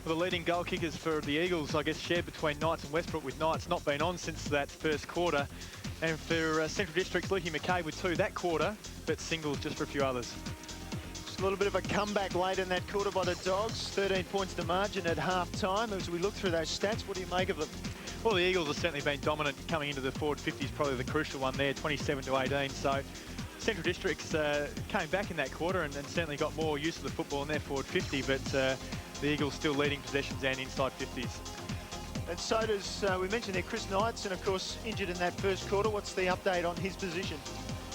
Well, the leading goal kickers for the Eagles, I guess, shared between Knights and Westbrook, with Knights not been on since that first quarter. And for Central Districts, Lukey McKay with 2 that quarter, but singles just for a few others. Just a little bit of a comeback late in that quarter by the Dogs. 13 points to margin at half-time. As we look through those stats, what do you make of them? Well, the Eagles have certainly been dominant coming into the forward 50s, probably the crucial one there, 27-18. So Central Districts came back in that quarter and certainly got more use of the football in their forward 50, but the Eagles still leading possessions and inside 50s. And so does, we mentioned there, Chris Knights, and of course injured in that first quarter. What's the update on his position?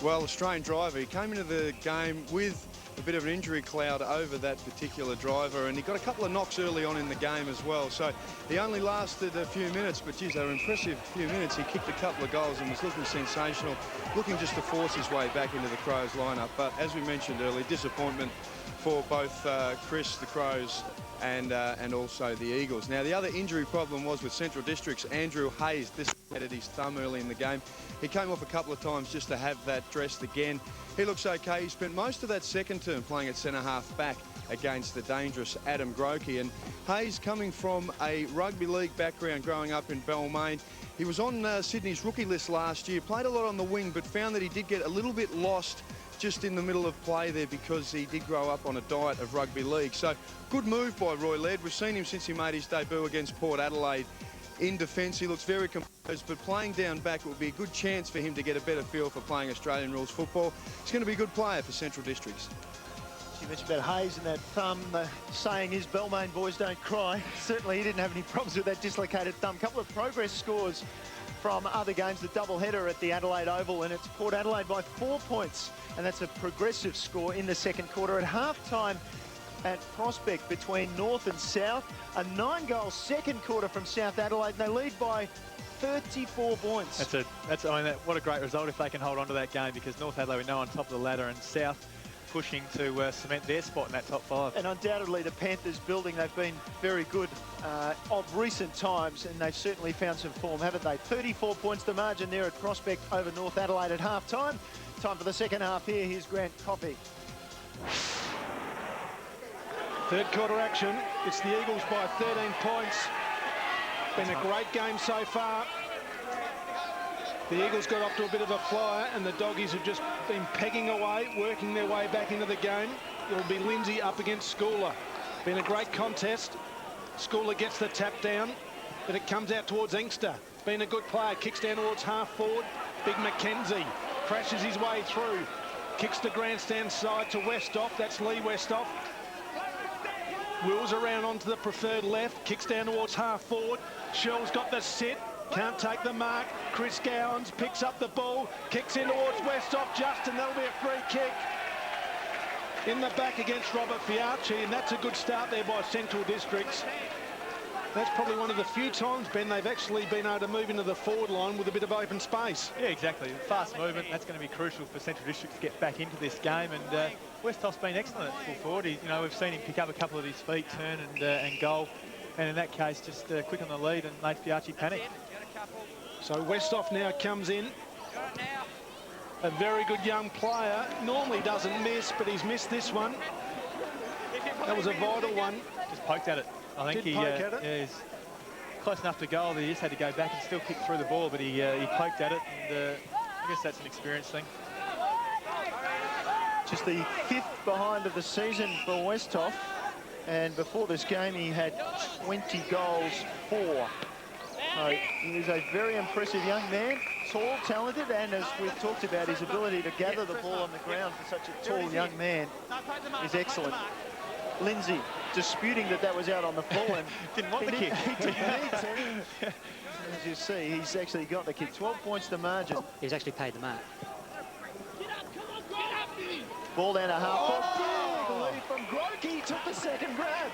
Well, Australian driver, he came into the game with a bit of an injury cloud over that particular driver, and he got a couple of knocks early on in the game as well. So he only lasted a few minutes, but geez, they were impressive few minutes. He kicked a couple of goals and was looking sensational, looking just to force his way back into the Crows lineup. But as we mentioned earlier, disappointment for both Chris, the Crows, and also the Eagles. Now, the other injury problem was with Central Districts, Andrew Hayes dislocated his thumb early in the game. He came off a couple of times just to have that dressed again. He looks okay. He spent most of that second term playing at centre-half back against the dangerous Adam Grokey. And Hayes, coming from a rugby league background growing up in Balmain, he was on Sydney's rookie list last year, played a lot on the wing, but found that he did get a little bit lost just in the middle of play there because he did grow up on a diet of rugby league. So good move by Roy Laird. We've seen him since he made his debut against Port Adelaide. In defence, he looks very composed, but playing down back, it would be a good chance for him to get a better feel for playing Australian rules football. He's going to be a good player for Central Districts. You mentioned about Hayes and that thumb. Saying is, Balmain boys don't cry. Certainly he didn't have any problems with that dislocated thumb. Couple of progress scores from other games. The double-header at the Adelaide Oval, and it's Port Adelaide by 4 points. And that's a progressive score in the second quarter. At half-time at Prospect between North and South, a 9-goal second quarter from South Adelaide, and they lead by 34 points. What a great result if they can hold on to that game, because North Adelaide, we know, on top of the ladder, and South pushing to cement their spot in that top 5. And undoubtedly the Panthers building, they've been very good of recent times, and they've certainly found some form, haven't they? 34 points to margin there at Prospect over North Adelaide at half-time. Time for the second half here. Here's Grant Coffey. Third quarter action. It's the Eagles by 13 points. Been a great game so far. The Eagles got off to a bit of a flyer, and the Doggies have just been pegging away, working their way back into the game. It'll be Lindsay up against Schooler. Been a great contest. Schooler gets the tap down, but it comes out towards Inkster. Been a good player. Kicks down towards half forward. Big McKenzie crashes his way through. Kicks the grandstand side to Westhoff. That's Lee Westhoff. Wheels around onto the preferred left. Kicks down towards half forward. Shell's got the sit. Can't take the mark. Chris Gowans picks up the ball. Kicks in towards Westhoff. Justin, that'll be a free kick. In the back against Robert Fiacci, and that's a good start there by Central Districts. That's probably one of the few times, Ben, they've actually been able to move into the forward line with a bit of open space. Yeah, exactly. Fast movement, that's going to be crucial for Central Districts to get back into this game. And Westhoff's been excellent at full forward. We've seen him pick up a couple of his feet, turn and goal. And in that case, just quick on the lead and made Fiacci panic. So Westhoff now comes in. A very good young player. Normally doesn't miss, but he's missed this one. That was a vital one. Just poked at it. I think he's close enough to goal that he just had to go back and still kick through the ball, but he poked at it, and I guess that's an experience thing. Just the 5th behind of the season for Westhoff, and before this game he had 20 goals, 4. So he is a very impressive young man, tall, talented, and as we've talked about, his ability to gather the ball on the ground for such a tall young man is excellent. Lindsay disputing that was out on the floor, and didn't want the kick. He didn't need to. As you see, he's actually got the kick. 12 points to margin. He's actually paid the mark. Ball down to half. Big lead from Grokey. Took the second grab.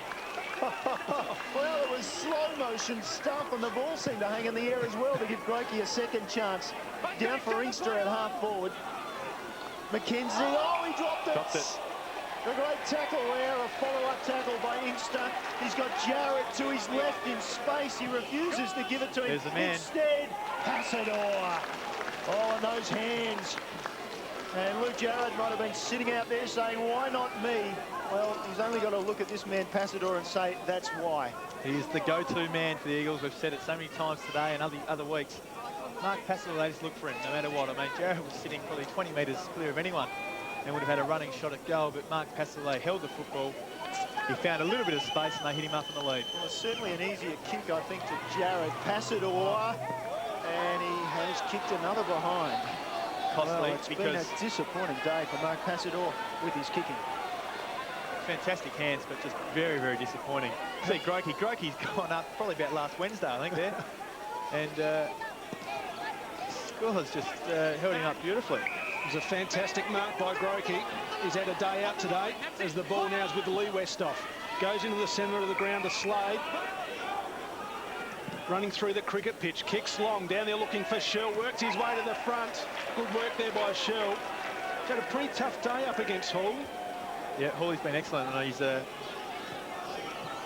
Well, it was slow motion stuff, and the ball seemed to hang in the air as well to give Grokey a second chance. Down for Inkster at half forward. McKenzie, he dropped it. A great tackle there, a follow-up tackle by Inkster. He's got Jarrett to his left in space. He refuses to give it to him. There's the man. Instead, Passador. Oh, and those hands. And Luke Jarrett might have been sitting out there saying, why not me? Well, he's only got to look at this man, Passador, and say, that's why. He's the go-to man for the Eagles. We've said it so many times today and other weeks. Mark Passador, they just look for him no matter what. I mean, Jared was sitting probably 20 metres clear of anyone and would have had a running shot at goal, but Mark Passador held the football. He found a little bit of space and they hit him up in the lead. Well, it's certainly an easier kick, I think, to Jared Passador, and he has kicked another behind. Costly, well, it's because been a disappointing day for Mark Passador with his kicking. fantastic hands, but just very, very disappointing. See, Groke's gone up probably about last Wednesday, I think, there. And Score's just held him up beautifully. It was a fantastic mark by Groke. He's had a day out today as the ball now is with Lee Westhoff. Goes into the centre of the ground to Slade. Running through the cricket pitch, kicks long, down there looking for Shell, works his way to the front. Good work there by Shell. He's had a pretty tough day up against Hall. Yeah, Hawley's been excellent, and he's...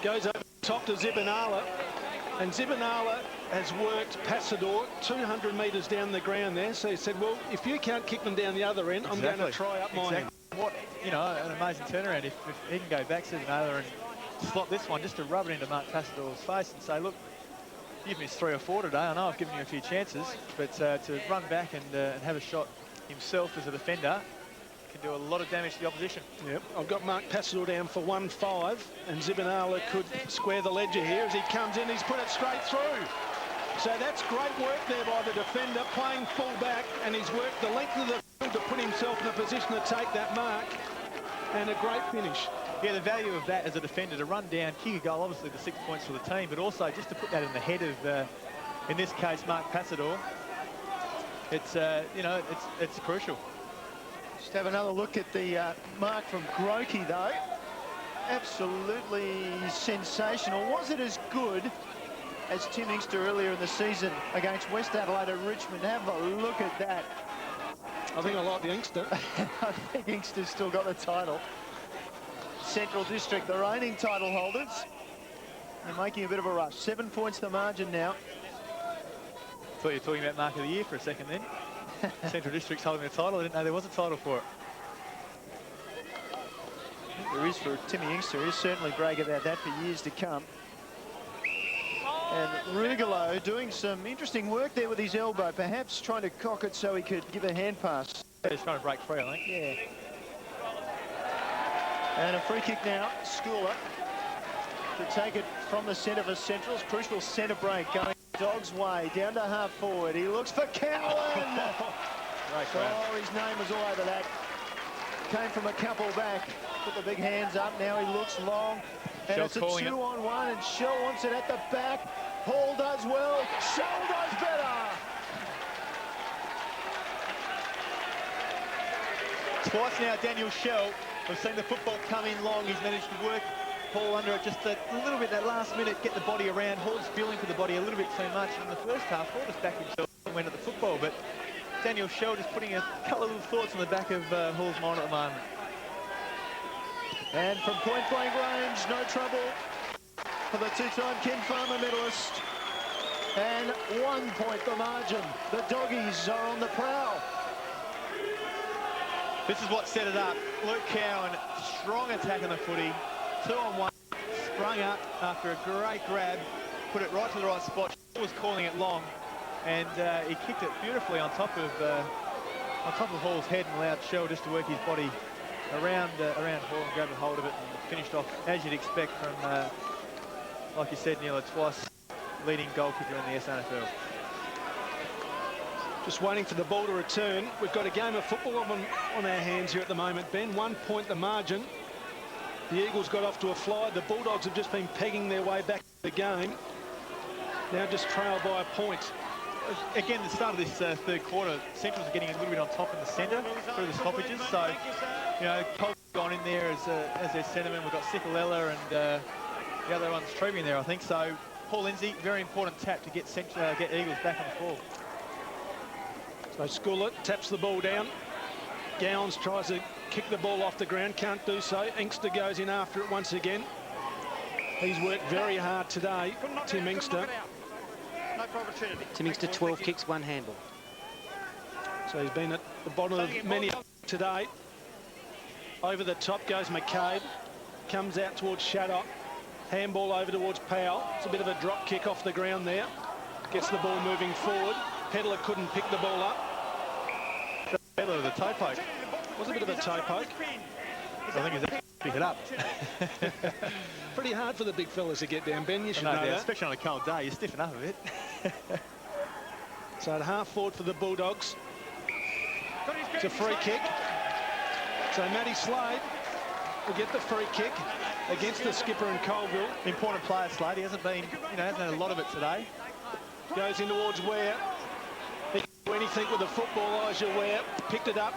Goes over top to Zibinala, and Zibinala has worked Passador 200 metres down the ground there, so he said, well, if you can't kick them down the other end, I'm going to try up mine. What, you know, an amazing turnaround if he can go back Zibinala and slot this one just to rub it into Mark Passador's face and say, look, you've missed 3 or 4 today. I know I've given you a few chances, but to run back and have a shot himself as a defender can do a lot of damage to the opposition. Yep, I've got Mark Passador down for 1-5, and Zibinala could square the ledger here as he comes in. He's put it straight through. So that's great work there by the defender, playing full back, and he's worked the length of the field to put himself in a position to take that mark, and a great finish. Yeah, the value of that as a defender, to run down, kick a goal, obviously the 6 points for the team, but also just to put that in the head of, in this case, Mark Passador. It's, you know, it's crucial. Just have another look at the mark from Groke, though. Absolutely sensational. Was it as good as Tim Inkster earlier in the season against West Adelaide at Richmond? Have a look at that. I think I like the Inkster. I think Inkster's still got the title. Central District, the reigning title holders. They're making a bit of a rush. 7 points the margin now. Thought you were talking about Mark of the Year for a second then. Central District's holding the title. I didn't know there was a title for it. There is for Timmy Inkster. He'll certainly brag about that for years to come. And Rugolo doing some interesting work there with his elbow, perhaps trying to cock it so he could give a hand pass. He's trying to break free, I think. Yeah. And a free kick now, Schooler, to take it from the centre for Central's. Crucial centre break going Dog's way, down to half forward. He looks for Cowan. Oh, his name was all over that. Came from a couple back. Put the big hands up. Now he looks long. And Shell's it's a 2-on-1, and Shell wants it at the back. Hall does well. Shell does better. Twice now, Daniel Shell. We've seen the football come in long. He's managed to work Hall under it just a little bit that last minute, get the body around. Hall's feeling for the body a little bit too much. In the first half, Hall just backed himself and went at the football. But Daniel Shell just putting a couple of little thoughts on the back of Hall's mind at the moment. And from point-blank range, no trouble for the two-time Ken Farmer medalist. And 1 point the margin. The Doggies are on the prowl. This is what set it up. Luke Cowan, strong attack on the footy. 2-on-1, sprung up after a great grab, put it right to the right spot. He was calling it long, and he kicked it beautifully on top of Hall's head and allowed Shell just to work his body around Hall and grab a hold of it and finished off, as you'd expect from, like you said, Neil, twice leading goal kicker in the SANFL. Just waiting for the ball to return. We've got a game of football on our hands here at the moment, Ben. 1 point the margin. The Eagles got off to a fly. The Bulldogs have just been pegging their way back to the game. Now just trailed by a point. Again, the start of this third quarter, Central's are getting a little bit on top in the centre through the stoppages. So, you know, Cole's gone in there as their centreman. We've got Sikalella and the other one's Trevi in there, I think. So, Paul Lindsay, very important tap to get Eagles back on the ball. So Schooler taps the ball down. Gowans tries to kick the ball off the ground, can't do so. Inkster goes in after it once again. He's worked very hard today, Tim Inkster. Tim Inkster, 12 kicks, 1 handball. So he's been at the bottom of many today. Over the top goes McCabe. comes out towards Shaddock. Handball over towards Powell. It's a bit of a drop kick off the ground there. Gets the ball moving forward. Pedler couldn't pick the ball up. Pedler with a toe poke. Was a bit of a toe poke. I think he's actually picked it up. Pretty hard for the big fellas to get down, Ben. You should know that. Especially on a cold day, you stiffen up a bit. So at half forward for the Bulldogs. It's a free kick. So Matty Slade will get the free kick against the skipper in Colville. Important player, Slade. He hasn't been, hasn't had a lot of it today. Goes in towards Ware. He can do anything with the football, Elijah Ware. Picked it up.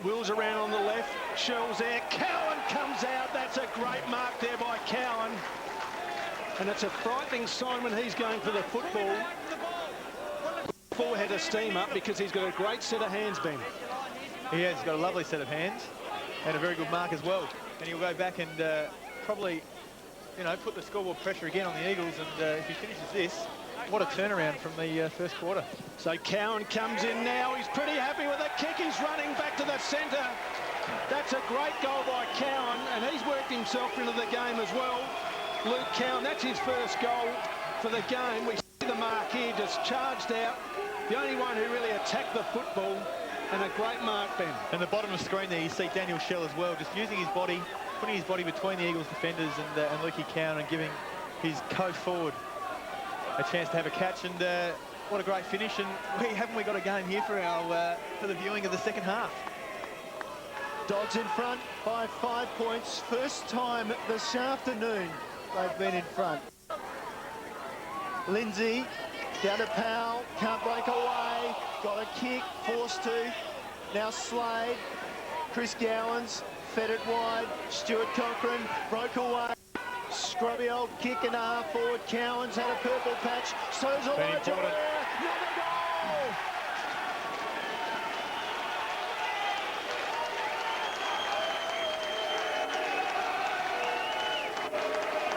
Wheels around on the left. Shells there. Cowan comes out. That's a great mark there by Cowan. And it's a frightening sign when he's going for the football. Forehead of steam up because he's got a great set of hands, Ben. He has got a lovely set of hands and a very good mark as well. And he'll go back and probably, put the scoreboard pressure again on the Eagles. And if he finishes this, what a turnaround from the first quarter. So Cowan comes in now. He's pretty happy with the kick. He's running back to the centre. That's a great goal by Cowan, and he's worked himself into the game as well. Luke Cowan, that's his first goal for the game. We see the mark here, just charged out. The only one who really attacked the football, and a great mark, Ben. And the bottom of the screen there, you see Daniel Shell as well, just using his body, putting his body between the Eagles defenders and Lukey Cowan, and giving his co-forward a chance to have a catch. And what a great finish. And haven't we got a game here for our for the viewing of the second half? Dogs in front by 5 points. First time this afternoon they've been in front. Lindsay down to Powell, can't break away, got a kick, forced to. Now Slade, Chris Gowans, fed it wide, Stuart Cochrane broke away. Scrubby old kick and a half forward. Cowans had a purple patch. So's Elijah Ware. Another goal!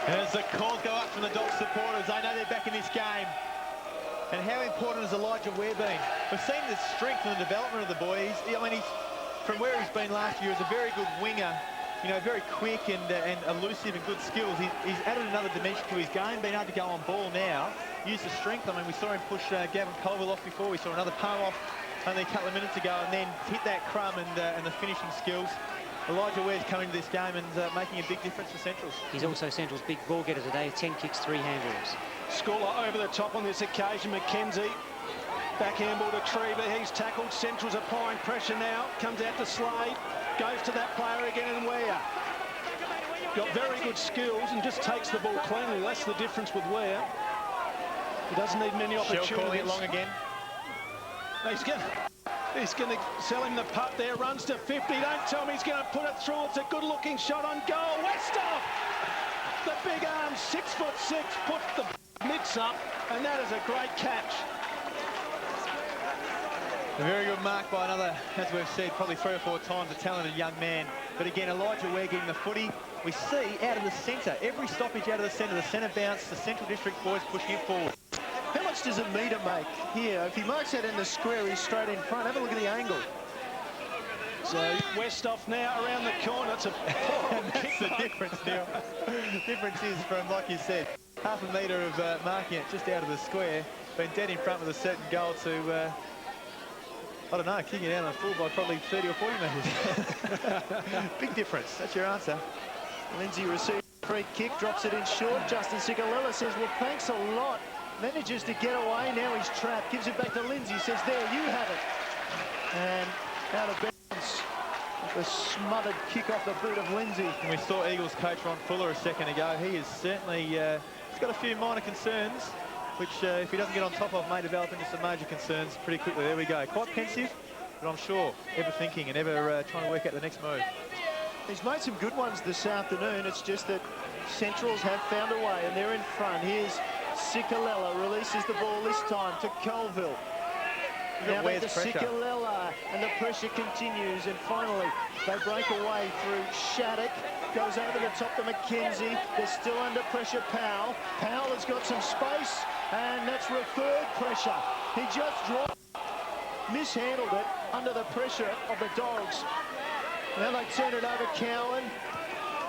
And as the calls go up from the Dogs supporters, they know they're back in this game. And how important has Elijah Ware been? We've seen the strength and the development of the boy. He's from where he's been last year, as a very good winger. Very quick and elusive and good skills. He's added another dimension to his game, being able to go on ball now, use the strength. We saw him push Gavin Colville off before. We saw another palm off only a couple of minutes ago, and then hit that crumb and the finishing skills. Elijah Ware's coming to this game and making a big difference for Centrals. He's also Central's big ball getter today, 10 kicks, 3 handballs. Scola over the top on this occasion. McKenzie, back handball to Treva. He's tackled. Central's applying pressure now. Comes out to Slade. Goes to that player again and Ware. Got very good skills and just takes the ball cleanly. That's the difference with Ware. He doesn't need many opportunities. Shell calling it long again. He's going to sell him the putt there. Runs to 50. Don't tell me he's going to put it through. It's a good-looking shot on goal. Westhoff! The big arm, 6'6", puts the mitts up, and that is a great catch. A very good mark by another, as we've said, probably 3 or 4 times, a talented young man. But again, Elijah Ware getting the footy. We see out of the centre, every stoppage out of the centre bounce, the Central District boys pushing it forward. How much does a metre make here? If he marks that in the square, he's straight in front. Have a look at the angle. So Westhoff now around the corner. It's a and that's the difference, Neil. The difference is from, like you said, half a metre of marking it just out of the square, been dead in front with a certain goal to... I don't know, kicking it out on the full by probably 30 or 40 metres. Big difference. That's your answer. Lindsay receives a free kick, drops it in short. Justin Ciccalella says, well, thanks a lot. Manages to get away. Now he's trapped. Gives it back to Lindsay. Says, there, you have it. And out of bounds. The smothered kick off the boot of Lindsay. And we saw Eagles coach Ron Fuller a second ago. He is certainly... he's got a few minor concerns, which if he doesn't get on top of, may develop into some major concerns pretty quickly. There we go. Quite pensive, but I'm sure ever thinking and ever trying to work out the next move. He's made some good ones this afternoon. It's just that Centrals have found a way, and they're in front. Here's Ciccalella, releases the ball this time to Colville. Now back to Ciccalella, and the pressure continues, and finally they break away through Shattuck. Goes over the top to McKenzie. They're still under pressure, Powell. Powell has got some space, and that's referred pressure. He just dropped, mishandled it under the pressure of the Dogs. Now they turn it over Cowan.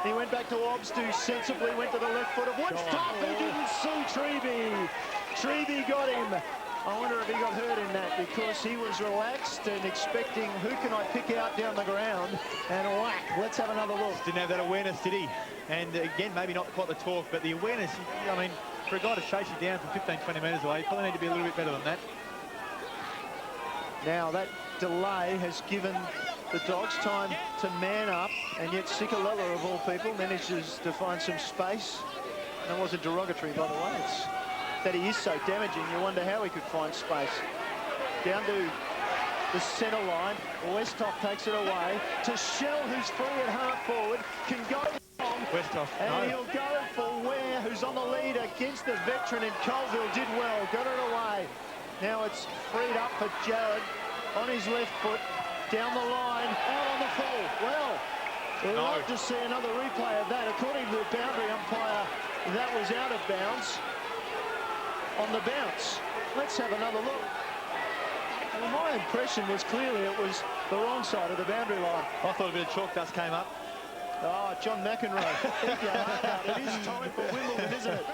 He went back to Obbs, who sensibly went to the left foot of Woodstock. He didn't see Treby. Treby got him. I wonder if he got hurt in that, because he was relaxed and expecting, who can I pick out down the ground, and whack. Let's have another look. Didn't have that awareness, did he? And again, maybe not quite the talk, but the awareness, I mean, for a guy to chase you down from 15, 20 metres away, you probably need to be a little bit better than that. Now that delay has given the Dogs time to man up, and yet Sikalella, of all people, manages to find some space. That wasn't derogatory, by the way. It's that he is so damaging, you wonder how he could find space. Down to the centre line. Westhoff takes it away to Shell, who's free at half forward, can go long. Westhoff, and he'll go for Ware, who's on the lead against the veteran, and Colville did well, got it away. Now it's freed up for Jared on his left foot, down the line, out on the full. Well, we'd love to see another replay of that. According to the boundary umpire, that was out of bounds on the bounce. Let's have another look. Well, my impression was clearly it was the wrong side of the boundary line. I thought a bit of chalk dust came up. Oh, John McEnroe. It is time for Wimbledon, isn't it?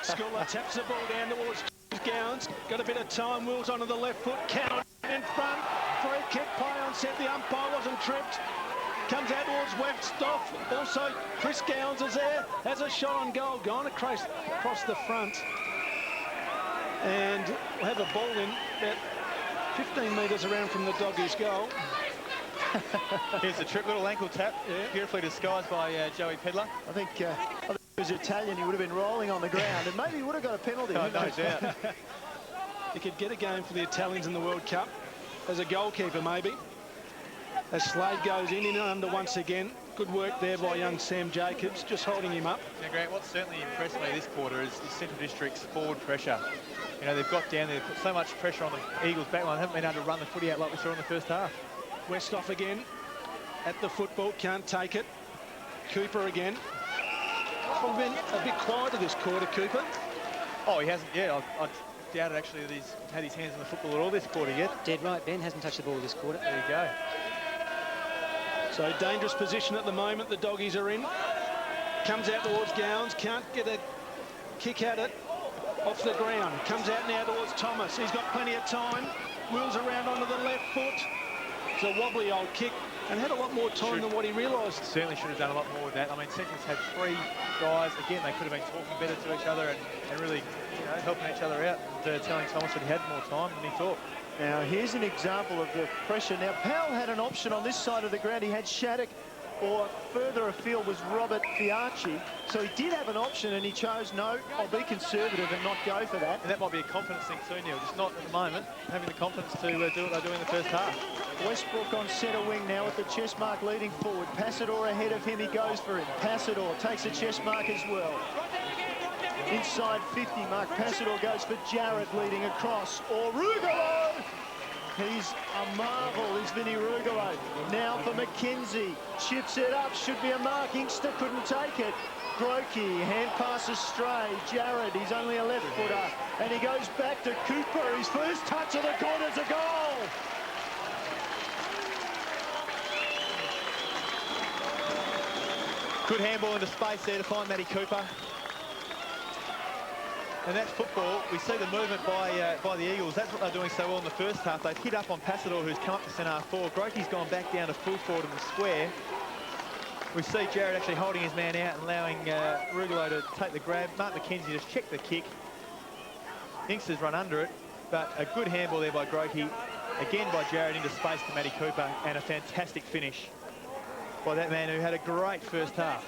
Schooler taps the ball down towards Gowns. Got a bit of time. Wills onto the left foot. Count in front. Free kick play on set. The umpire wasn't tripped. Comes out towards Westhoff. Also, Chris Gowns is there. Has a shot on goal. Gone across the front. And we'll have a ball in about 15 metres around from the Doggies' goal. Here's the trip, little ankle tap, beautifully disguised by Joey Pedler. I think if he was Italian, he would have been rolling on the ground, and maybe he would have got a penalty. No doubt. He could get a game for the Italians in the World Cup as a goalkeeper, maybe. As Slade goes in and under once again. Good work there by young Sam Jacobs, just holding him up. Now, Grant, what's certainly impressed me this quarter is Central District's forward pressure. You know, they've got down there, put so much pressure on the Eagles' backline, they haven't been able to run the footy out like we saw in the first half. Westhoff again at the football, can't take it. Cooper again. Probably been a bit quieter this quarter, Cooper. Oh, he hasn't, yeah. I doubted actually that he's had his hands on the football at all this quarter yet. Dead right, Ben. Hasn't touched the ball this quarter. There you go. So dangerous position at the moment the Doggies are in. Comes out towards Gowns, can't get a kick at it off the ground. Comes out now towards Thomas. He's got plenty of time. Wheels around onto the left foot. It's a wobbly old kick and had a lot more time than what he realised. Certainly should have done a lot more with that. I mean, Central's had three guys. Again, they could have been talking better to each other and really, you know, helping each other out and telling Thomas that he had more time than he thought. Now, here's an example of the pressure. Now, Powell had an option on this side of the ground. He had Shattuck, or further afield was Robert Fiacci. So he did have an option, and he chose, no, I'll be conservative and not go for that. And that might be a confidence thing too, Neil. Just not at the moment having the confidence to do what they're doing in the first half. Westbrook on centre wing now with the chest mark leading forward. Passador ahead of him, he goes for it. Passador takes a chest mark as well. Inside 50 mark, Passador goes for Jarrett leading across. Or Rugolo! He's a marvel, is Vinny Rugolo. Now for McKenzie. Chips it up, should be a mark. Inkster couldn't take it. Brokey, hand pass astray. Jarrett, he's only a left footer. And he goes back to Cooper. His first touch of the corner's a goal. Good handball into space there to find Matty Cooper. And that's football. We see the movement by the Eagles. That's what they're doing so well in the first half. They've hit up on Passador, who's come up to centre half forward. Brokey's gone back down to full forward in the square. We see Jarrett actually holding his man out and allowing Rugolo to take the grab. Mark McKenzie just checked the kick. Inkster's run under it, but a good handball there by Brokey. Again by Jarrett into space to Matty Cooper, and a fantastic finish by that man who had a great first half.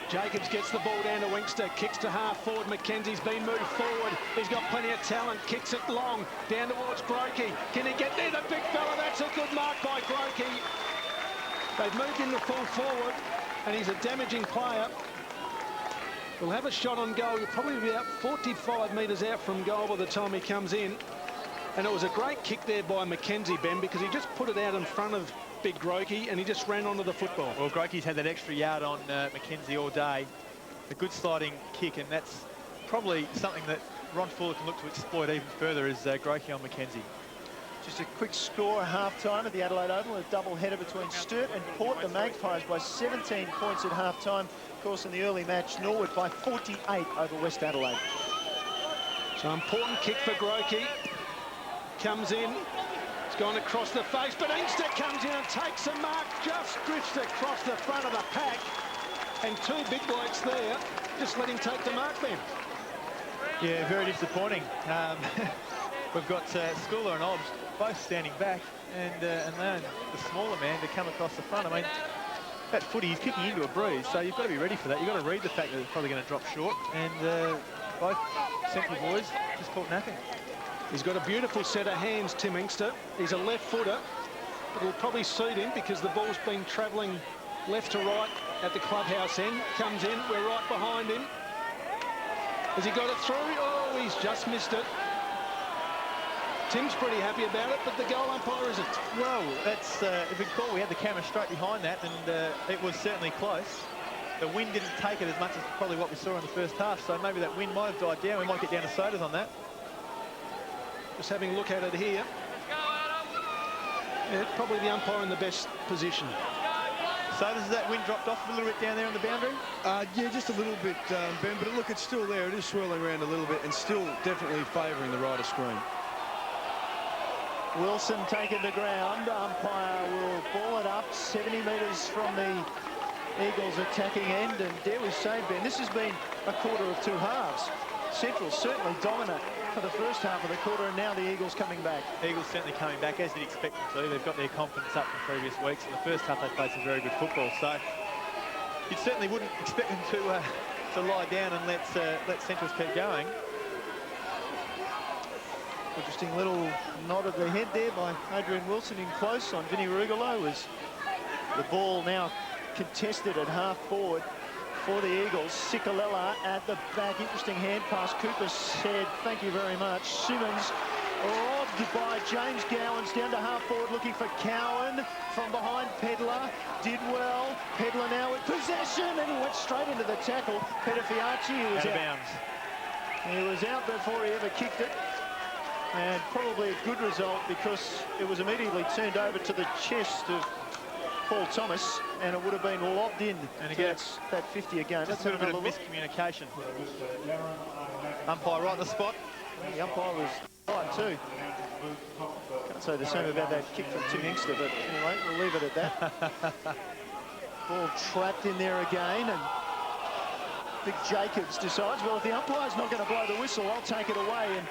Jacobs gets the ball down to Inkster, kicks to half forward. McKenzie's been moved forward. He's got plenty of talent, kicks it long, down towards Brokey. Can he get there, the big fella? That's a good mark by Brokey. They've moved in the full forward, and he's a damaging player. We'll have a shot on goal. He'll probably be about 45 metres out from goal by the time he comes in. And it was a great kick there by McKenzie, Ben, because he just put it out in front of Big Grokey and he just ran onto the football. Well, Grokey's had that extra yard on McKenzie all day. A good sliding kick, and that's probably something that Ron Fuller can look to exploit even further, is Grokey on McKenzie. Just a quick score at half-time at the Adelaide Oval, a double header between Sturt and Port. The Magpies by 17 points at half-time. Of course, in the early match, Norwood by 48 over West Adelaide. So important kick for Grokey. Comes in. It's gone across the face, but Inkster comes in and takes a mark. Just drifts across the front of the pack. And two big blokes there. Just let him take the mark then. Yeah, very disappointing. We've got Schooler and Obbs both standing back, and then the smaller man to come across the front. I mean, that footy, he's kicking into a breeze, so you've got to be ready for that. You've got to read the fact that it's probably going to drop short, and both Central boys just caught napping. He's got a beautiful set of hands, Tim Inkster. He's a left footer. It'll probably suit him because the ball's been travelling left to right at the clubhouse end. Comes in, we're right behind him. Has he got it through? Oh, he's just missed it. Tim's pretty happy about it, but the goal umpire isn't. Well, that's, if you recall, we had the camera straight behind that, and it was certainly close. The wind didn't take it as much as probably what we saw in the first half, so maybe that wind might have died down. We might get down to sodas on that. Just having a look at it here. Yeah, probably the umpire in the best position. Sodas, has that wind dropped off a little bit down there on the boundary? Yeah, just a little bit, Ben, but look, it's still there. It is swirling around a little bit and still definitely favouring the right of screen. Wilson taken to ground. Umpire will ball it up 70 metres from the Eagles' attacking end. And dare we say, Ben, this has been a quarter of two halves. Central certainly dominant for the first half of the quarter, and now the Eagles coming back. Eagles certainly coming back, as you'd expect them to. They've got their confidence up from previous weeks. In the first half, they played some very good football. So you certainly wouldn't expect them to lie down and let Centrals keep going. Interesting little nod of the head there by Adrian Wilson in close on Vinny Rugolo, as the ball now contested at half forward for the Eagles. Sikalella at the back. Interesting hand pass. Cooper said, thank you very much. Simmons robbed by James Gowans down to half forward, looking for Cowan from behind. Pedler did well. Pedler now with possession, and he went straight into the tackle. Pedafiacci was out of bounds. He was out before he ever kicked it. And probably a good result, because it was immediately turned over to the chest of Paul Thomas, and it would have been lobbed in. And again, that 50 again. Just a little bit of miscommunication. Umpire right on the spot. The umpire was right too. Can't say the same about that kick from Tim Inkster, but anyway, we'll leave it at that. Ball trapped in there again, and Vic Jacobs decides, well, if the umpire's not going to blow the whistle, I'll take it away. And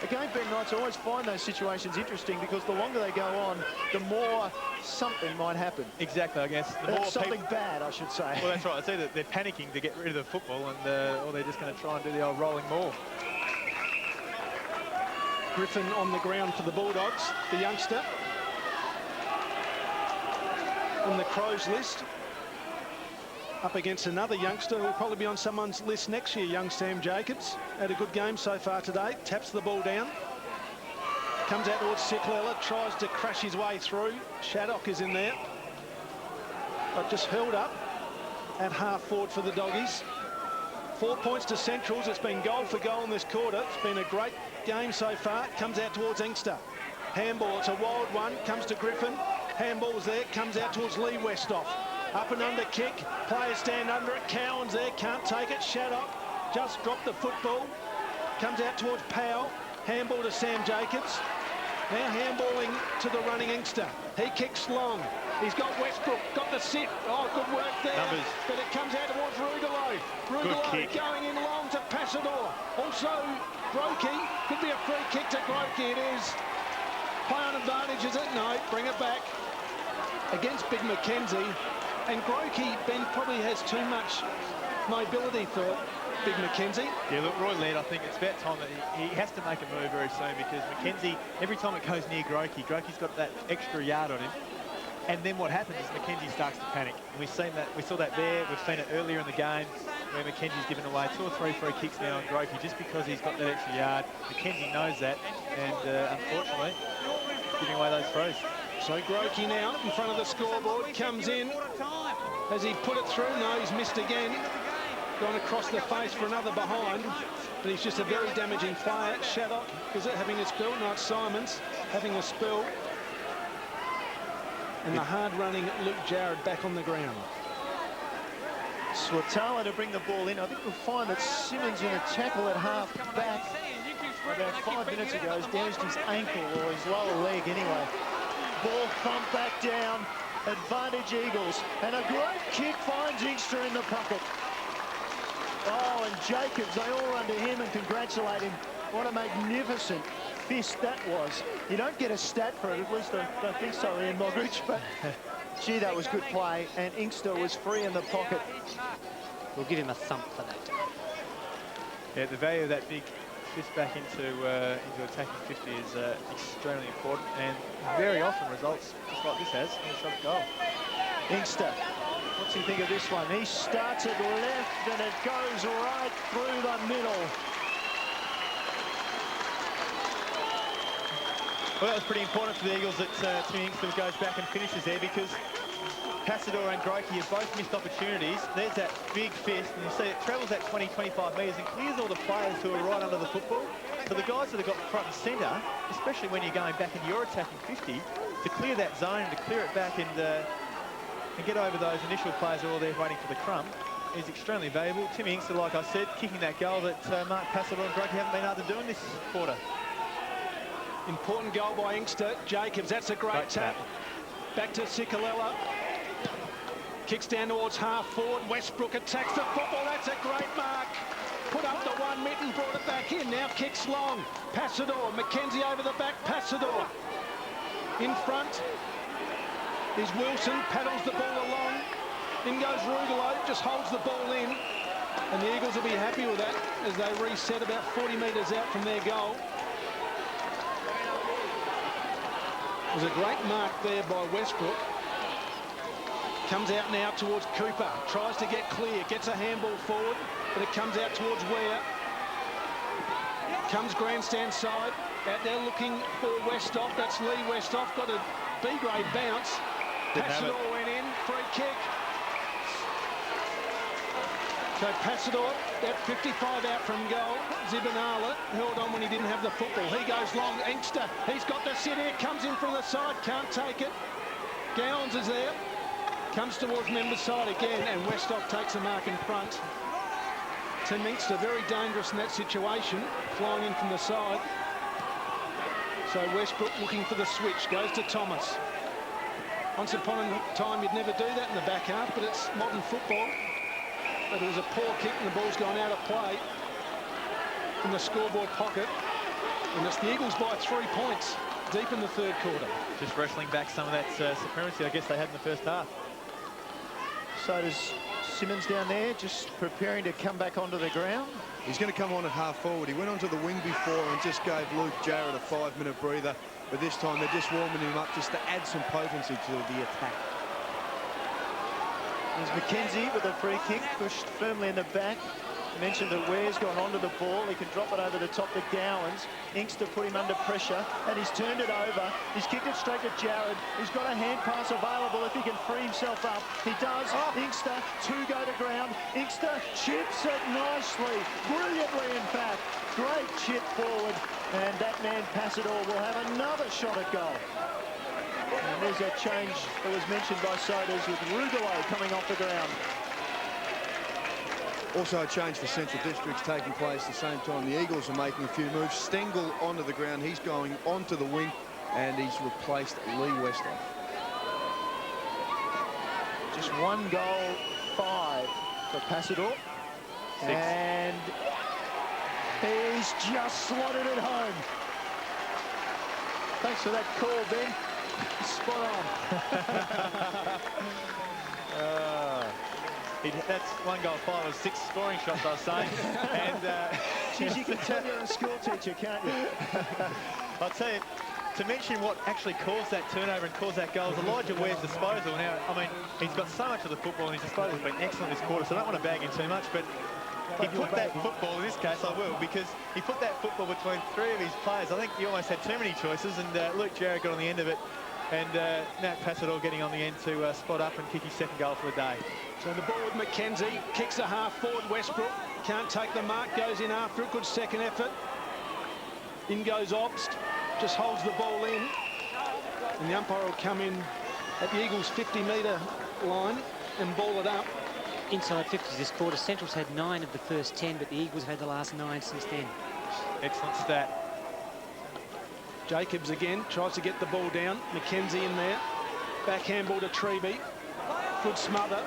again, Ben Knights, always find those situations interesting, because the longer they go on, the more something might happen. Exactly, I guess. The more something bad, I should say. Well, that's right. It's either they're panicking to get rid of the football, and or they're just going to try and do the old rolling ball. Griffin on the ground for the Bulldogs, the youngster. On the Crows list. Up against another youngster who will probably be on someone's list next year, young Sam Jacobs. Had a good game so far today. Taps the ball down. Comes out towards Sikalella, tries to crash his way through. Shaddock is in there. But just held up at half forward for the Doggies. 4 points to Centrals. It's been goal for goal in this quarter. It's been a great game so far. Comes out towards Inkster. Handball, it's a wild one. Comes to Griffin. Handball's there. Comes out towards Lee Westhoff. Up and under kick. Players stand under it. Cowan's there. Can't take it. Shaddock just dropped the football. Comes out towards Powell. Handball to Sam Jacobs. Now handballing to the running Inkster. He kicks long. He's got Westbrook. Got the sit. Oh, good work there. Numbers. But it comes out towards Rugolo. Rugolo going in long to Passador. Also, Grokey. Could be a free kick to Grokey. It is. Play on advantage, is it? No. Bring it back. Against Big Mackenzie. And Grokey, Ben, probably has too much mobility for Big Mackenzie. Yeah, look, Roy Laird, I think it's about time that he has to make a move very soon, because Mackenzie, every time it goes near Grokey, Grokey's got that extra yard on him. And then what happens is Mackenzie starts to panic. And we've seen that, we saw that there, we've seen it earlier in the game, where Mackenzie's given away 2 or 3 free kicks now on Grokey, just because he's got that extra yard. Mackenzie knows that, and unfortunately, giving away those throws. So Grokey now in front of the scoreboard, comes in. Has he put it through? No, he's missed again. gone across the face for another behind, but he's just a very damaging player. Shaddock is having a spill, not Simons having a spill. And the hard-running Luke Jarrod back on the ground. Swatala to bring the ball in. I think we'll find that Simmons in a tackle at half back about 5 minutes ago has damaged his ankle or his lower leg anyway. Ball thumped back down. Advantage Eagles. And a great kick finds Inkster in the pocket. Oh, and Jacobs, they all run to him and congratulate him. What a magnificent fist that was. You don't get a stat for it, at least I don't think so, Ian Mogridge, but gee, that was good play, and Inkster was free in the pocket. We'll give him a thump for that. Yeah, the value of that big fist back into attacking 50 is extremely important, and very often results just like this has in a shot goal. Inkster, what's he think of this one? He starts it left and it goes right through the middle. Well, that was pretty important for the Eagles that Tim Inkster goes back and finishes there, because Passador and Groki have both missed opportunities. There's that big fist, and you see it travels that 20-25 metres and clears all the players who are right under the football. So the guys that have got front and centre, especially when you're going back into your attacking 50, to clear that zone, to clear it back and get over those initial players who are all there waiting for the crumb, is extremely valuable. Tim Inkster, like I said, kicking that goal that Mark Passador and Groki haven't been able to do in this quarter. Important goal by Inkster. Jacobs, that's a great tap. Back to Cicolella. Kicks down towards half forward. Westbrook attacks the football. That's a great mark. Put up the one mitten, brought it back in. Now kicks long. Passador. McKenzie over the back. Passador. In front is Wilson. Paddles the ball along. In goes Rugolo. Just holds the ball in. And the Eagles will be happy with that as they reset about 40 metres out from their goal. There's a great mark there by Westbrook. Comes out now towards Cooper. Tries to get clear. Gets a handball forward, but it comes out towards Ware. Comes grandstand side. Out there looking for Westhoff. That's Lee Westhoff. Got a B-grade bounce. Passador went in. Free kick. So Passador, that 55 out from goal. Zibanala held on when he didn't have the football. He goes long. Inkster, he's got the sit here. Comes in from the side. Can't take it. Gowans is there. Comes towards member side again, and Westhoff takes a mark in front. Tim Inkster very dangerous in that situation, flying in from the side. So Westbrook looking for the switch, goes to Thomas. Once upon a time you'd never do that in the back half, but it's modern football. But it was a poor kick and the ball's gone out of play in the scoreboard pocket. And it's the Eagles by 3 points deep in the third quarter. Just wrestling back some of that supremacy I guess they had in the first half. So does Simmons down there, just preparing to come back onto the ground. He's going to come on at half forward. He went onto the wing before and just gave Luke Jarrod a 5-minute breather. But this time they're just warming him up just to add some potency to the attack. There's McKenzie with a free kick, pushed firmly in the back. I mentioned that Ware's gone onto the ball. He can drop it over the top to Gowans. Inkster put him under pressure, and he's turned it over. He's kicked it straight to Jarrod. He's got a hand pass available if he can free himself up. He does. Inkster, two go to ground. Inkster chips it nicely, brilliantly in fact. Great chip forward, and that man Passador will have another shot at goal. And there's a change that was mentioned by Sodas with Rugolo coming off the ground. Also a change for Central Districts taking place at the same time. The Eagles are making a few moves. Stengel onto the ground. He's going onto the wing, and he's replaced Lee Westhoff. Just 1 goal, 5 for Passador. 6. And he's just slotted it home. Thanks for that call, Ben. Spot on. That's 1 goal, 5 or 6 scoring shots, I was saying. And Geez, you can tell you're a school teacher, can't you? I'll tell you, to mention what actually caused that turnover and caused that goal is Elijah Ware's disposal. Now, I mean, he's got so much of the football and his disposal has been excellent this quarter, so I don't want to bag him too much, but he put that football, in this case I will, because he put that football between 3 of his players. I think he almost had too many choices, and Luke Jarrod got on the end of it And Matt Passador getting on the end to spot up and kick his second goal for the day. So the ball with McKenzie, kicks a half forward. Westbrook can't take the mark, goes in after it. Good second effort. In goes Obst, just holds the ball in. And the umpire will come in at the Eagles' 50-metre line and ball it up. Inside 50s this quarter. Central's had 9 of the first 10, but the Eagles have had the last 9 since then. Excellent stat. Jacobs again tries to get the ball down. McKenzie in there. Back handball to Treby. Good smother.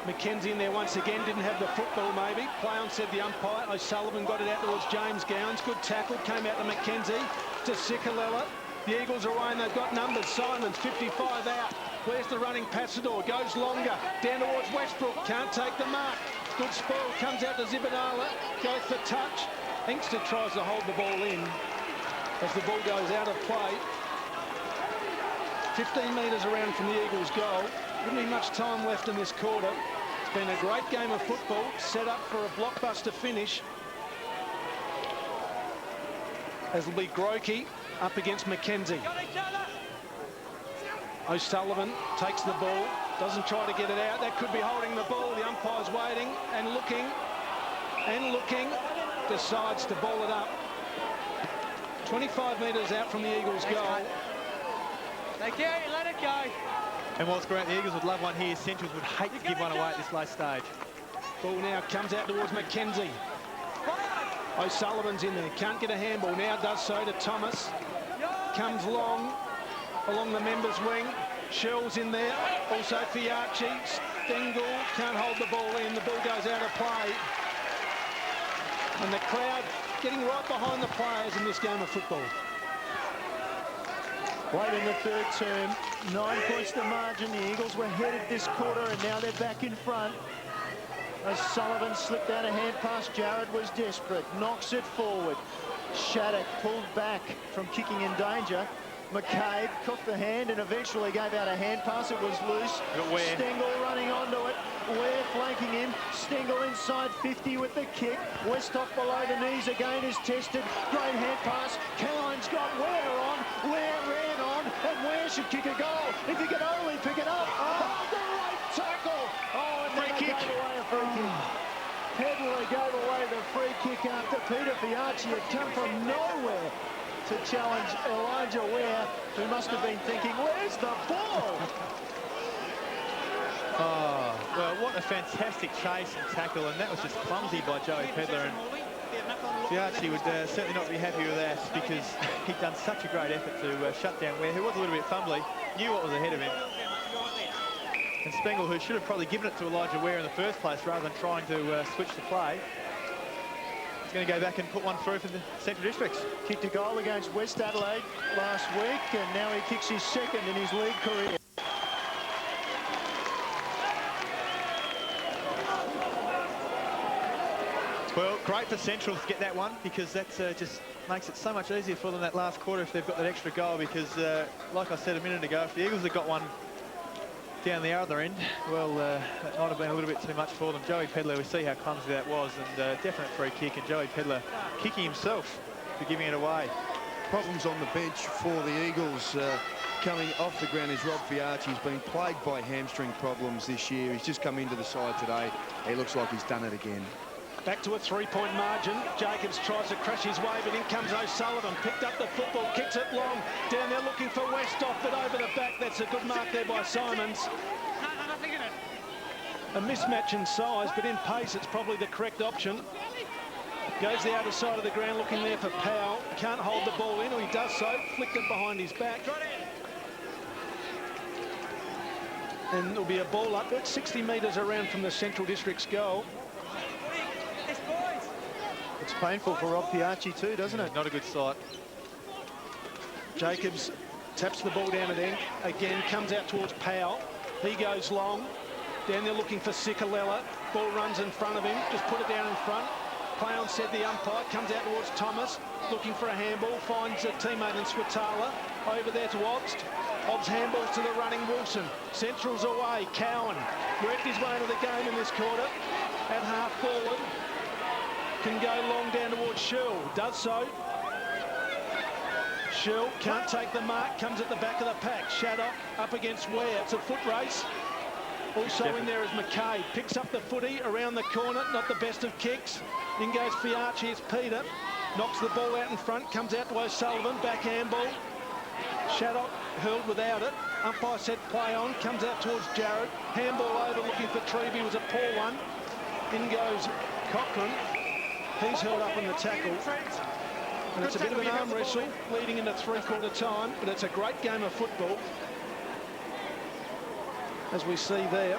McKenzie in there once again. Didn't have the football maybe. Play on, said the umpire. O'Sullivan got it out towards James Gowans. Good tackle. Came out to McKenzie. To Sikalella. The Eagles are away and they've got numbers. Simons 55 out. Where's the running Passador? Goes longer. Down towards Westbrook. Can't take the mark. Good spoil. Comes out to Zibinala. Goes for touch. Inkster tries to hold the ball in as the ball goes out of play. 15 metres around from the Eagles' goal. Wouldn't be much time left in this quarter. It's been a great game of football, set up for a blockbuster finish. As will be Grokey up against McKenzie. O'Sullivan takes the ball, doesn't try to get it out. That could be holding the ball. The umpire's waiting and looking, decides to ball it up. 25 metres out from the Eagles' goal. Thank you, let it go. And whilst Grant, the Eagles would love one here, Centrals would hate to give one away at this late stage. Ball now comes out towards McKenzie. O'Sullivan's in there, can't get a handball, now does so to Thomas. Comes long, along the members' wing. Shell's in there, also Fiacci. Stengel can't hold the ball in, the ball goes out of play. And the crowd getting right behind the players in this game of football. Late in the third term, 9 points to margin. The Eagles were headed this quarter and now they're back in front. As Sullivan slipped out a hand pass, Jared was desperate, knocks it forward. Shattuck pulled back from kicking in danger. McCabe caught the hand and eventually gave out a hand pass. It was loose. Stengel running onto it. Ware flanking him. Stengel inside 50 with the kick. Westhoff below the knees again is tested. Great hand pass. Cowan's got Ware on. Ware ran on and Ware should kick a goal. If he could only pick it up. Oh, great tackle. Oh, and free kick. Gave away a free kick. Pedler gave away the free kick after Peter Fiacci had come from nowhere to challenge Elijah Ware, who must have been thinking, where's the ball? Oh, well, what a fantastic chase and tackle, and that was just clumsy by Joey Pedler. And Fiacci would certainly not be happy with that because he'd done such a great effort to shut down Ware, who was a little bit fumbly, knew what was ahead of him. And Spengel, who should have probably given it to Elijah Ware in the first place rather than trying to switch the play, is going to go back and put one through for the Central Districts. Kicked a goal against West Adelaide last week, and now he kicks his second in his league career. Well, great for Central to get that one because that just makes it so much easier for them that last quarter if they've got that extra goal because, like I said a minute ago, if the Eagles had got one down the other end, well, that might have been a little bit too much for them. Joey Pedler, we see how clumsy that was, and definite free kick, and Joey Pedler kicking himself for giving it away. Problems on the bench for the Eagles. Coming off the ground is Rob Fiacci. He's been plagued by hamstring problems this year. He's just come into the side today. He looks like he's done it again. Back to a 3-point margin. Jacobs tries to crash his way, but in comes O'Sullivan. Picked up the football, kicks it long. Down there looking for Westhoff, but over the back. That's a good mark there by Simons. A mismatch in size, but in pace, it's probably the correct option. Goes the outer side of the ground, looking there for Powell. Can't hold the ball in, or he does so. Flicked it behind his back. And there'll be a ball up at 60 metres around from the Central District's goal. It's painful for Rob Fiacci too, doesn't it? Not a good sight. Jacobs taps the ball down at end. Again, comes out towards Powell. He goes long. Down there looking for Sikalella. Ball runs in front of him. Just put it down in front. Play on, said the umpire. Comes out towards Thomas. Looking for a handball. Finds a teammate in Switala. Over there to Obst. Obst handballs to the running Wilson. Central's away. Cowan worked his way into the game in this quarter. At half forward. Can go long down towards Sherrill. Does so. Shell can't take the mark, comes at the back of the pack. Shaddock up against Ware. It's a foot race. Also in there is McCabe. Picks up the footy around the corner. Not the best of kicks. In goes Fiarchi. It's Peter. Knocks the ball out in front. Comes out to O'Sullivan. Back handball. Shaddock hurled without it. Umpire said play on. Comes out towards Jarrod. Handball over looking for Treby. Was a poor one. In goes Cochrane. He's held up in the tackle. And it's a bit of an arm wrestle leading into three-quarter time, but it's a great game of football. As we see there,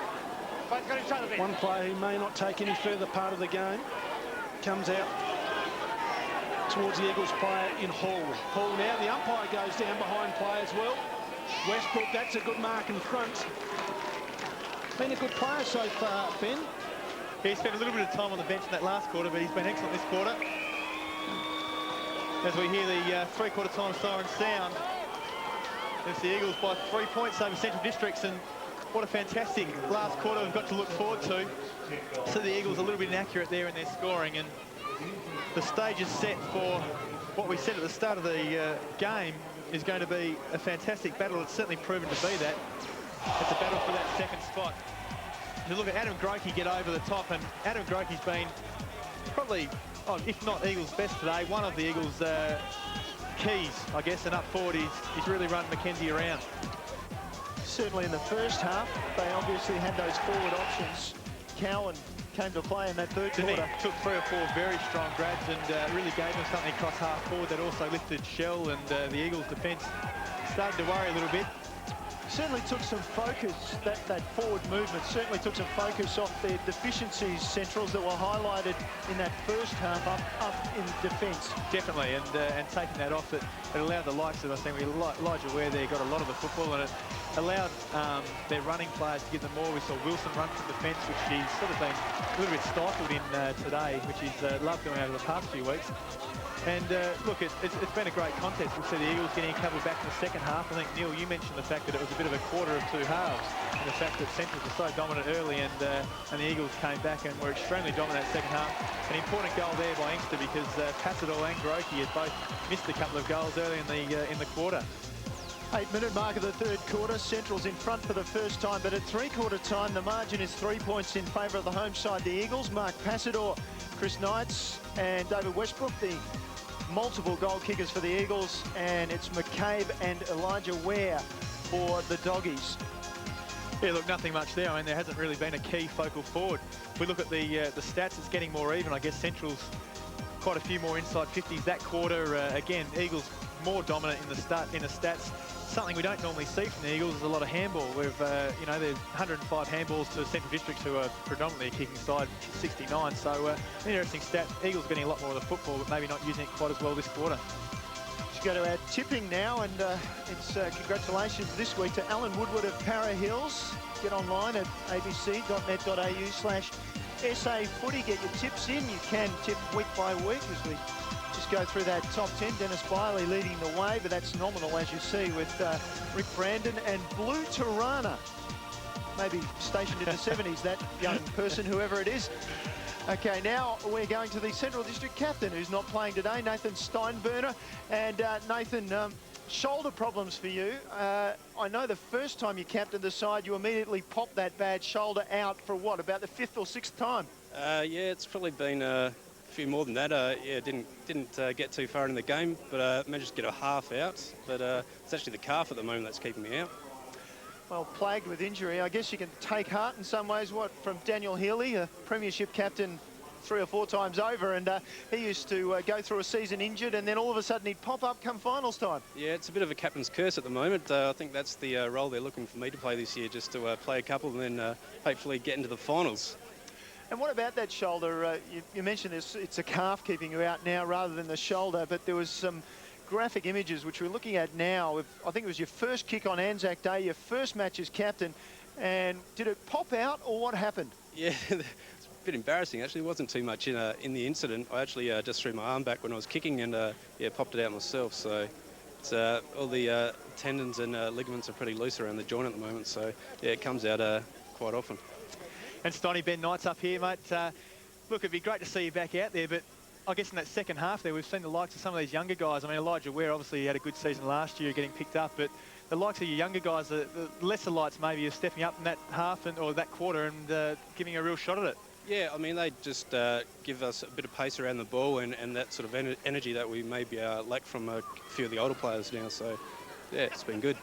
one player who may not take any further part of the game comes out towards the Eagles player in Hall. Hall now, the umpire goes down behind play as well. Westbrook, that's a good mark in front. Been a good player so far, Ben. He spent a little bit of time on the bench in that last quarter, but he's been excellent this quarter. As we hear the three-quarter time siren sound, it's the Eagles by 3 points over Central Districts, and what a fantastic last quarter we've got to look forward to. So the Eagles a little bit inaccurate there in their scoring, and the stage is set for what we said at the start of the game is going to be a fantastic battle. It's certainly proven to be that. It's a battle for that second spot. You look at Adam Grokey get over the top, and Adam Grokey's been probably, if not Eagles' best today, one of the Eagles' keys, I guess, and up forward he's really run Mackenzie around. Certainly in the first half, they obviously had those forward options. Cowan came to play in that third quarter. Took 3 or 4 very strong grabs and really gave them something across half forward that also lifted Shell, and the Eagles' defence started to worry a little bit. Certainly took some focus, that forward movement certainly took some focus off the deficiencies, Centrals, that were highlighted in that first half up in defence. Definitely, and taking that off, it allowed the likes of, I think, Elijah Ware there got a lot of the football, and it allowed their running players to give them more. We saw Wilson run from defence, which he's sort of been a little bit stifled in today, which he's loved doing over the past few weeks. And look, it's been a great contest. We'll see the Eagles getting a couple back in the second half. I think, Neil, you mentioned the fact that it was a bit of a quarter of 2 halves, and the fact that Centrals were so dominant early, and the Eagles came back and were extremely dominant second half. An important goal there by Inkster, because Passador and Grokey had both missed a couple of goals early in the quarter. 8-minute mark of the third quarter. Central's in front for the first time, but at three-quarter time, the margin is 3 points in favour of the home side, the Eagles. Mark Passador, Chris Knights and David Westbrook, the multiple goal kickers for the Eagles, and it's McCabe and Elijah Ware for the Doggies. Yeah, look, nothing much there. I mean, there hasn't really been a key focal forward. If we look at the stats, it's getting more even. I guess Central's quite a few more inside 50s that quarter. Again, Eagles more dominant in the stats. Something we don't normally see from the Eagles is a lot of handball. We've, there's 105 handballs to Central Districts, who are predominantly a kicking side, 69. So, an interesting stat. Eagles getting a lot more of the football, but maybe not using it quite as well this quarter. Let's go to our tipping now, and it's congratulations this week to Alan Woodward of Para Hills. Get online at abc.net.au/SA Footy. Get your tips in. You can tip week by week as we just go through that top 10. Dennis Biley leading the way, but that's nominal, as you see, with Rick Brandon and Blue Tirana. Maybe stationed in the 70s, that young person, whoever it is. Okay, now we're going to the Central District captain, who's not playing today, Nathan Steinburner. And Nathan, shoulder problems for you. I know the first time you captained the side, you immediately popped that bad shoulder out for what, about the 5th or 6th time? Yeah, it's probably been a few more than that. Yeah, didn't get too far in the game, but managed to get a half out. But it's actually the calf at the moment that's keeping me out. Well, plagued with injury. I guess you can take heart in some ways, from Daniel Healy, a premiership captain 3 or 4 times over, and he used to go through a season injured, and then all of a sudden he'd pop up come finals time. Yeah, it's a bit of a captain's curse at the moment. I think that's the role they're looking for me to play this year, just to play a couple and then hopefully get into the finals. And what about that shoulder? You mentioned it's a calf keeping you out now rather than the shoulder, but there was some graphic images which we're looking at now. I think it was your first kick on Anzac Day, your first match as captain, and did it pop out or what happened? Yeah, it's a bit embarrassing actually. It wasn't too much in the incident. I actually just threw my arm back when I was kicking and yeah, popped it out myself. So it's all the tendons and ligaments are pretty loose around the joint at the moment. So yeah, it comes out quite often. And Stoney, Ben Knight's up here, mate. Look, it'd be great to see you back out there, but I guess in that second half there, we've seen the likes of some of these younger guys. I mean, Elijah Ware obviously had a good season last year getting picked up, but the likes of your younger guys, the lesser lights maybe, are stepping up in that half or that quarter and giving a real shot at it. Yeah, I mean, they just give us a bit of pace around the ball and that sort of energy that we maybe lack from a few of the older players now. So, yeah, it's been good.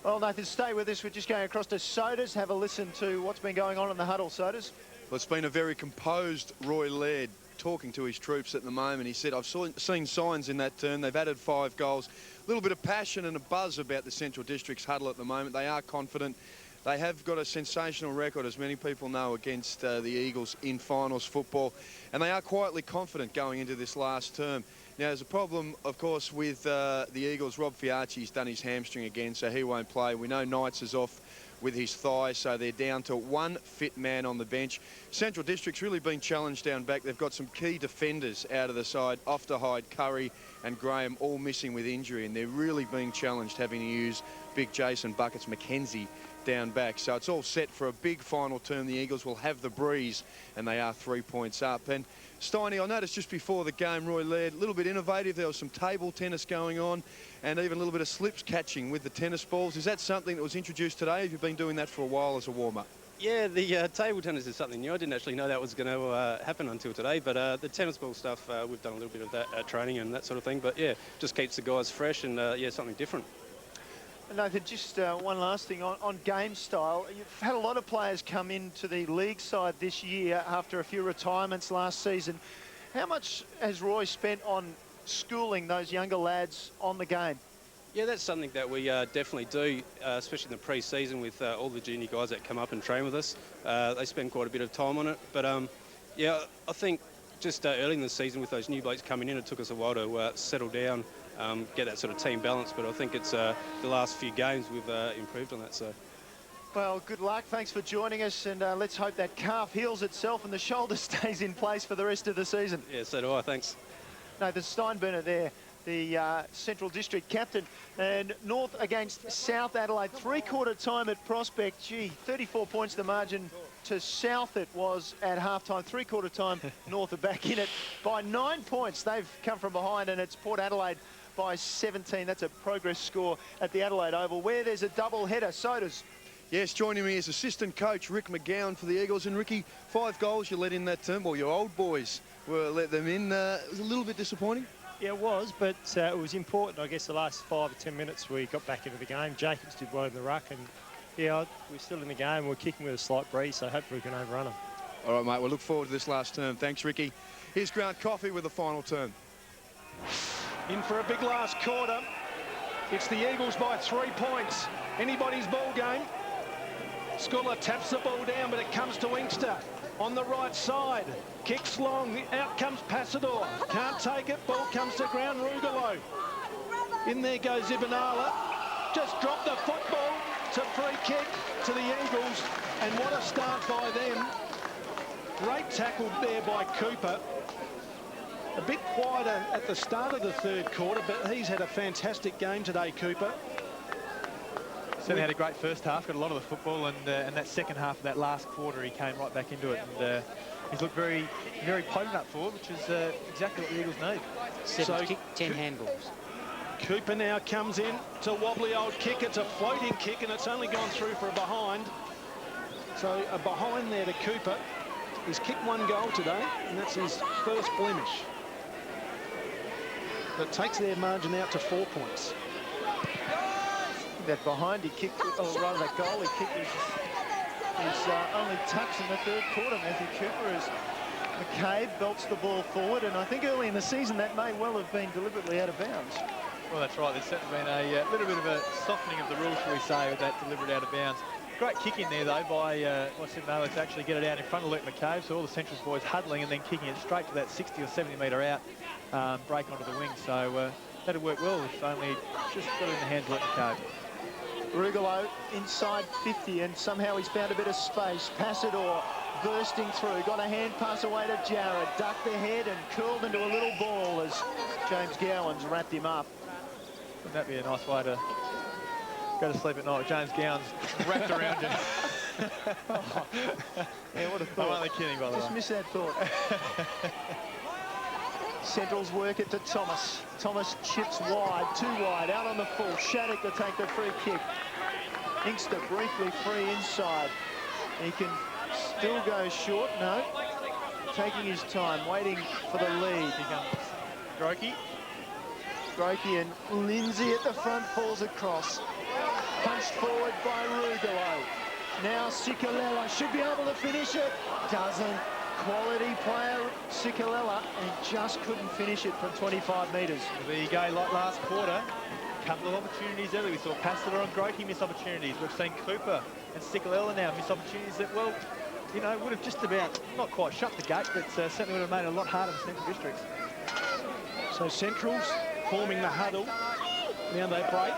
Well, Nathan, stay with us. We're just going across to Sodas. Have a listen to what's been going on in the huddle, Sodas. Well, it's been a very composed Roy Laird talking to his troops at the moment. He said, I've seen signs in that turn. They've added 5 goals. A little bit of passion and a buzz about the Central District's huddle at the moment. They are confident. They have got a sensational record, as many people know, against the Eagles in finals football. And they are quietly confident going into this last term. Now, there's a problem, of course, with the Eagles. Rob Fiarchi's done his hamstring again, so he won't play. We know Knights is off with his thigh, so they're down to 1 fit man on the bench. Central District's really been challenged down back. They've got some key defenders out of the side, Ofterhide, Curry and Graham, all missing with injury, and they're really being challenged having to use big Jason Buckets McKenzie down back. So it's all set for a big final term. The Eagles will have the breeze, and they are 3 points up. And Steiny, I noticed just before the game, Roy Laird, a little bit innovative. There was some table tennis going on and even a little bit of slips catching with the tennis balls. Is that something that was introduced today? Have you been doing that for a while as a warm-up? Yeah, the table tennis is something new. I didn't actually know that was going to happen until today, but the tennis ball stuff, we've done a little bit of that training and that sort of thing. But, yeah, just keeps the guys fresh and, yeah, something different. Nathan, just one last thing on game style. You've had a lot of players come into the league side this year after a few retirements last season. How much has Roy spent on schooling those younger lads on the game? Yeah, that's something that we definitely do, especially in the pre-season with all the junior guys that come up and train with us. They spend quite a bit of time on it. But, yeah, I think just early in the season with those new blokes coming in, it took us a while to settle down, get that sort of team balance. But I think it's the last few games we've improved on that. So. Well, good luck. Thanks for joining us. And let's hope that calf heals itself and the shoulder stays in place for the rest of the season. Yeah, so do I. Thanks. Nathan Steinburner there, the Central District captain. And North against South Adelaide. 3/4 time at Prospect. Gee, 34 points the margin to South it was at halftime. 3/4 time, North are back in it by 9 points. They've come from behind, and it's Port Adelaide by 17. That's a progress score at the Adelaide Oval, where there's a double header. Sodas. Yes, joining me is assistant coach Rick McGowan for the Eagles. And Ricky, 5 goals you let in that term. Well, your old boys were let them in. It was a little bit disappointing. Yeah, it was, but it was important. I guess the last 5 or 10 minutes we got back into the game. Jacobs did well in the ruck, and yeah, we're still in the game. We're kicking with a slight breeze, so hopefully we can overrun them. All right, mate, we'll look forward to this last term. Thanks, Ricky. Here's Grant Coffey with the final term. In for a big last quarter. It's the Eagles by 3 points. Anybody's ball game. Sculler taps the ball down, but it comes to Inkster on the right side. Kicks long. Out comes Passador. Can't take it. Ball comes to ground. Rugalo. In there goes Ibanala. Just dropped the football. It's a free kick to the Eagles. And what a start by them. Great tackle there by Cooper. A bit quieter at the start of the 3rd quarter, but he's had a fantastic game today, Cooper. Certainly had a great first half, got a lot of the football, and that second half of that last quarter, he came right back into it. And he's looked very, very potent up forward, which is exactly what the Eagles need. 7 kick, 10 handballs. Cooper now comes in. It's a wobbly old kick. It's a floating kick, and it's only gone through for a behind. So a behind there to Cooper. He's kicked 1 goal today, and that's his first blemish. That takes their margin out to 4 points. That behind he kicked, or rather that goal he kicked was his only touch in the 3rd quarter. Matthew Cooper, as McCabe belts the ball forward, and I think early in the season that may well have been deliberately out of bounds. Well, that's right. There's certainly been a little bit of a softening of the rules, shall we say, with that deliberate out of bounds. Great kick in there, though, by Washington Naylor to actually get it out in front of Luke McCabe. So all the Centrals boys huddling and then kicking it straight to that 60 or 70 metre out, break onto the wing. So that'd work well if only just got it in the hands of Luke McCabe. Rugalo inside 50, and somehow he's found a bit of space. Passador bursting through, got a hand pass away to Jarrett, ducked the head and curled into a little ball as James Gowans wrapped him up. Wouldn't that be a nice way to go to sleep at night with James Gowans wrapped around you? Yeah, what a thought. I'm only kidding, by the way. Just miss that thought. Central's work it to Thomas. Thomas chips wide, too wide, out on the full. Shattuck to take the free kick. Inkster briefly free inside. He can still go short, no. Taking his time, waiting for the lead. Here comes Grokey. Grokey and Lindsay at the front falls across. Punched forward by Rugolo. Now Sikalella should be able to finish it. Doesn't. Quality player Sikalella, and just couldn't finish it from 25 metres. There you go, like last quarter. A couple of opportunities early. We saw Pastor and Grokey miss opportunities. We've seen Cooper and Sikalella now miss opportunities that, well, you know, would have just about, not quite shut the gate, but certainly would have made it a lot harder for Central Districts. So Central's forming the huddle. Now they break.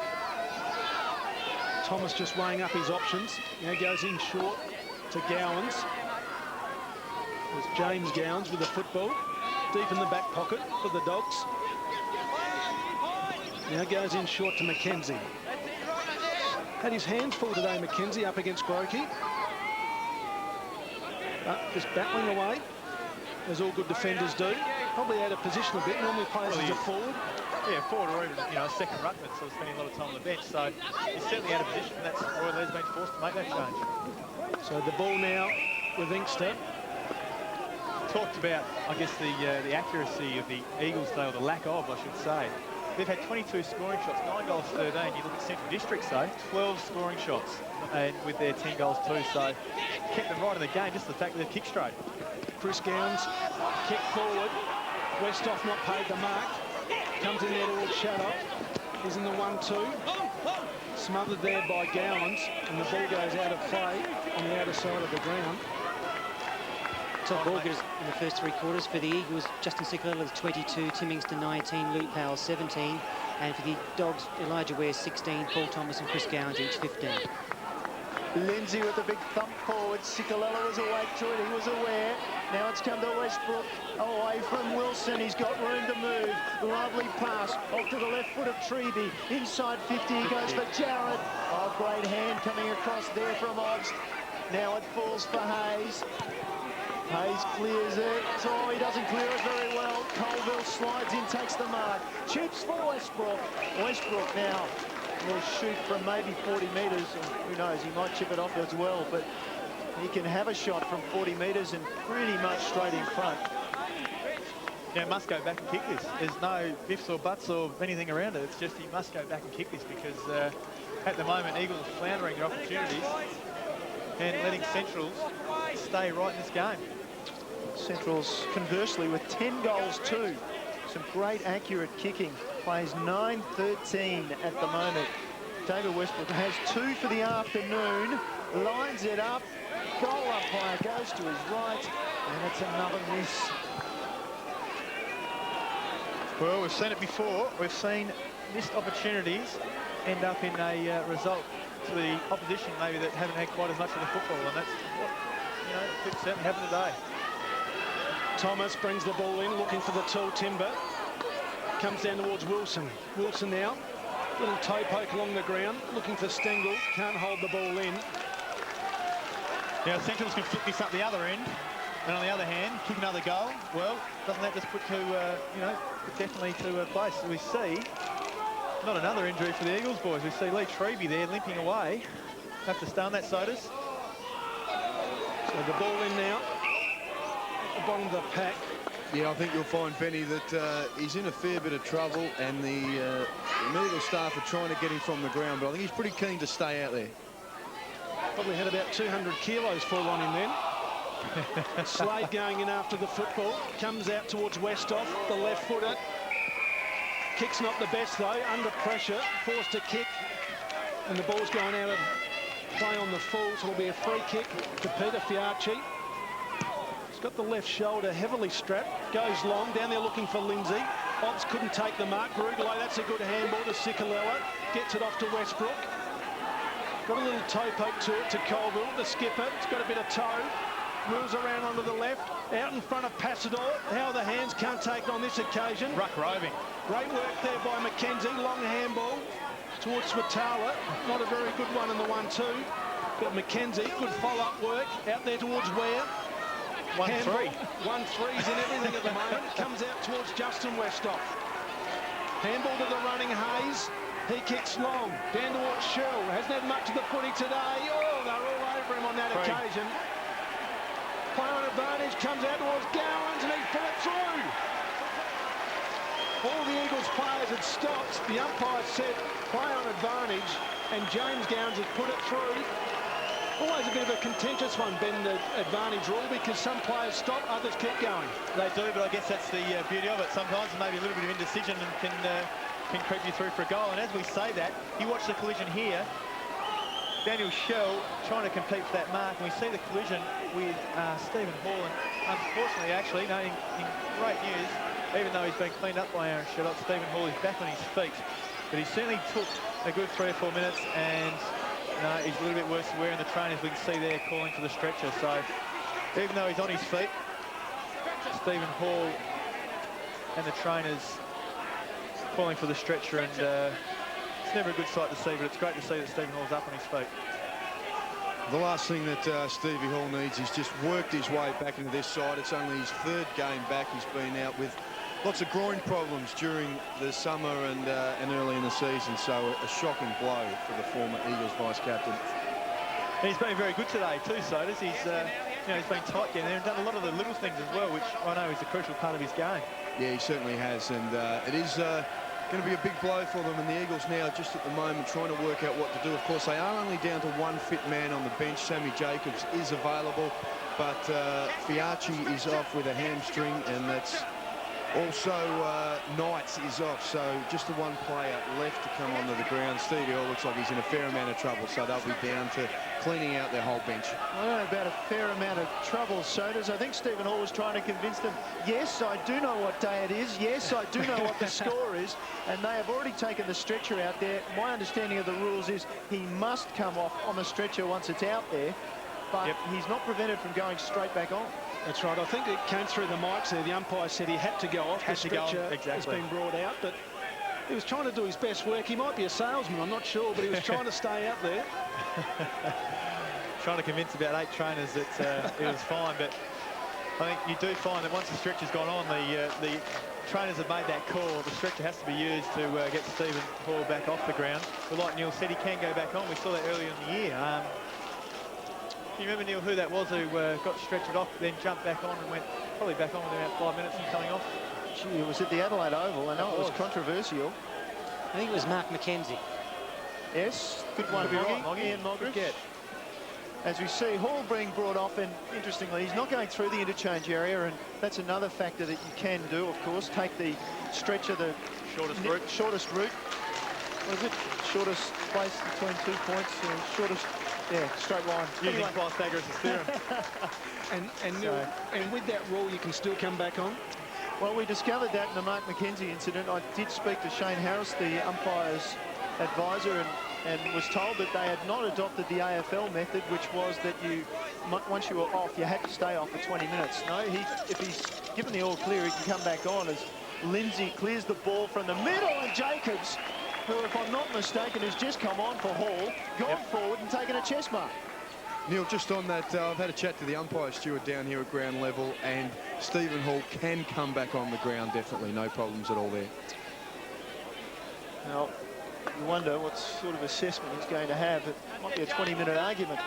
Thomas just weighing up his options. Now goes in short to Gowans. There's James Gowans with the football. Deep in the back pocket for the Dogs. Now goes in short to Mackenzie. Had his hands full today, Mackenzie, up against Grokey. But just battling away, as all good defenders do. Probably out of position a bit. Normally plays as a forward. Yeah, forward or even, you know, a second ruckman, so spending a lot of time on the bench. So he's certainly out of position, and that's Roy Lee's been forced to make that change. So the ball now with Inkster. Talked about, I guess, the accuracy of the Eagles, though, or the lack of, I should say. They've had 22 scoring shots, 9 goals, 13. You look at Central Districts, though, 12 scoring shots, and with their 10 goals too. So kept them right in the game, just the fact that they've kicked straight. Chris Gowans, kick forward. Westhoff not paid the mark. Comes in there towards Shattuck. He's in the 1-2. Smothered there by Gowans, and the ball goes out of play on the outer side of the ground. Top ball getters in the first 3 quarters. For the Eagles, Justin Sikalella with 22, Tim Inkster 19, Luke Powell 17. And for the Dogs, Elijah Ware 16, Paul Thomas and Chris Gowans each 15. Lindsay with a big thump forward. Sikalella was awake to it. He was aware. Now it's come to Westbrook. Away from Wilson. He's got room to move. Lovely pass. Off to the left foot of Treby. Inside 50. He goes for Jarrett. Oh, great hand coming across there from Obst. Now it falls for Hayes. Hayes clears it. Oh, he doesn't clear it very well. Colville slides in, takes the mark. Chips for Westbrook. Westbrook now will shoot from maybe 40 metres. Who knows, he might chip it off as well, but he can have a shot from 40 metres and pretty much straight in front. Now, must go back and kick this. There's no ifs or buts or anything around it. It's just he must go back and kick this because at the moment, Eagles are floundering their opportunities and letting Centrals stay right in this game. Centrals, conversely, with 10 goals too. Some great accurate kicking. Plays 9-13 at the moment. David Westbrook has 2 for the afternoon. Lines it up. Goal umpire goes to his right. And it's another miss. Well, we've seen it before. We've seen missed opportunities end up in a result to the opposition maybe that haven't had quite as much of the football, and that's what, you know, could certainly happen today. Thomas brings the ball in, looking for the tall timber. Comes down towards Wilson. Wilson now, little toe poke along the ground, looking for Stengel. Can't hold the ball in. Now, Centrals can flip this up the other end, and on the other hand, kick another goal. Well, doesn't that just put to, you know, definitely to a place? We see not another injury for the Eagles boys. We see Lee Treby there limping away. Have to stay on that, Sodas. So the ball in now at the bottom of the pack. Yeah, I think you'll find, Benny, that he's in a fair bit of trouble, and the medical staff are trying to get him from the ground, but I think he's pretty keen to stay out there. Probably had about 200 kilos fall on him then. Slade going in after the football. Comes out towards Westhoff, the left footer. Kick's not the best though, under pressure, forced to kick. And the ball's going out of play on the full, so it'll be a free kick to Peter Fiarchi. He's got the left shoulder heavily strapped, goes long, down there looking for Lindsay. Obst couldn't take the mark. Rugolo, that's a good handball to Sikalella. Gets it off to Westbrook. Got a little toe poke to it to Colville, the skipper. It's got a bit of toe. Moves around onto the left, out in front of Passador. How the hands can't take on this occasion. Ruck roving. Great work there by Mackenzie. Long handball towards Swatala. Not a very good one in the 1-2. But Mackenzie, good follow-up work. Out there towards Ware. 1-3. 1-3's in everything at the moment. Comes out towards Justin Westhoff. Handball to the running Hayes. He kicks long. Down towards Shell. Hasn't had much of the footy today. Oh, they're all over him on that occasion. Play on advantage, comes out towards Gowans, and he's put it through. All the Eagles players had stopped. The umpire said play on advantage, and James Gowans has put it through. Always a bit of a contentious one, Ben, the advantage rule, because some players stop, others keep going. They do, but I guess that's the beauty of it. Sometimes maybe a little bit of indecision and can creep you through for a goal. And as we say that, you watch the collision here. Daniel Shell trying to compete for that mark, and we see the collision with Stephen Hall. And unfortunately, actually, no, in great news, even though he's been cleaned up by Aaron Shellott, Stephen Hall is back on his feet. But he certainly took a good 3 or 4 minutes, and he's a little bit worse wearing the trainers. We can see there calling for the stretcher. So even though he's on his feet, Stephen Hall and the trainers calling for the stretcher, and it's never a good sight to see, but it's great to see that Stephen Hall's up on his feet. The last thing that Stevie Hall needs is just worked his way back into this side. It's only his 3rd game back. He's been out with lots of groin problems during the summer and early in the season, so a shocking blow for the former Eagles vice-captain. He's been very good today too, Sodas. He's he's been tight down there and done a lot of the little things as well, which I know is a crucial part of his game. Yeah, he certainly has, and it is going to be a big blow for them, and the Eagles now just at the moment trying to work out what to do. Of course, they are only down to 1 fit man on the bench. Sammy Jacobs is available, but Fiachi is off with a hamstring, and that's also Knights is off, so just the 1 player left to come onto the ground. Stevie Hall looks like he's in a fair amount of trouble, so they'll be down to cleaning out their whole bench. I don't know about a fair amount of trouble, Sodas. I think Stephen Hall was trying to convince them, yes, I do know what day it is. Yes, I do know what the score is. And they have already taken the stretcher out there. My understanding of the rules is he must come off on the stretcher once it's out there, but he's not prevented from going straight back on. That's right. I think it came through the mics there. The umpire said he had to go off. The stretcher has been brought out, but he was trying to do his best work. He might be a salesman, I'm not sure, but he was trying to stay out there. Trying to convince about 8 trainers that it was fine, but I think you do find that once the stretcher's gone on, the trainers have made that call. The stretcher has to be used to get Stephen Hall back off the ground. But like Neil said, he can go back on. We saw that earlier in the year. Can you remember, Neil, who that was who got stretchered off, then jumped back on and went probably back on within about 5 minutes and coming off? Gee, it was at the Adelaide Oval. I know it was controversial. I think it was Mark McKenzie. Yes, good one. Ian Mogridge. As we see, Hall being brought off, and interestingly, he's not going through the interchange area, and that's another factor that you can do, of course. Take the stretcher, the shortest route. What is it? Shortest place between 2 points, shortest, straight line. Using Pythagoras' theorem. and with that rule, you can still come back on? Well, we discovered that in the Mark McKenzie incident. I did speak to Shane Harris, the umpire's advisor, and was told that they had not adopted the AFL method, which was that once you were off, you had to stay off for 20 minutes. No, if he's given the all clear, he can come back on as Lindsay clears the ball from the middle, and Jacobs, who, if I'm not mistaken, has just come on for Hall, gone forward and taken a chest mark. Neil, just on that, I've had a chat to the umpire steward down here at ground level, and Stephen Hall can come back on the ground, definitely. No problems at all there. Now, you wonder what sort of assessment he's going to have. It might be a 20-minute argument.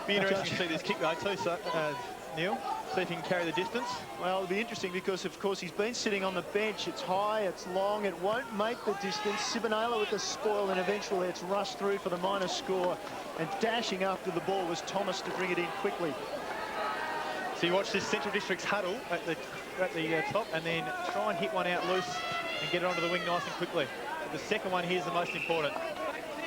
Be interesting to see this kick, though, too, Neil. See if he can carry the distance. Well, it'll be interesting because, of course, he's been sitting on the bench. It's high, it's long, it won't make the distance. Sibanela with the spoil, and eventually it's rushed through for the minor score. And dashing after the ball was Thomas to bring it in quickly. So you watch this Central District's huddle at the top, and then try and hit one out loose and get it onto the wing nice and quickly. But the second one here is the most important.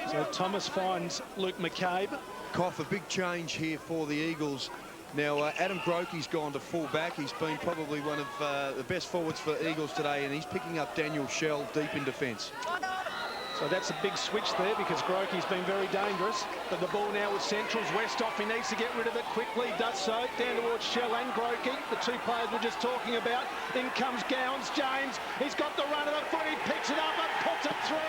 So Thomas finds Luke McCabe. Cough, a big change here for the Eagles. Now, Adam Grokey's gone to full back. He's been probably one of the best forwards for Eagles today, and he's picking up Daniel Shell deep in defence. So that's a big switch there because Grokey's been very dangerous. But the ball now with Central's. Westhoff, he needs to get rid of it quickly. Does so. Down towards Shell and Grokey, the 2 players we're just talking about. In comes Gowans. James, he's got the run of the foot. He picks it up and puts it through.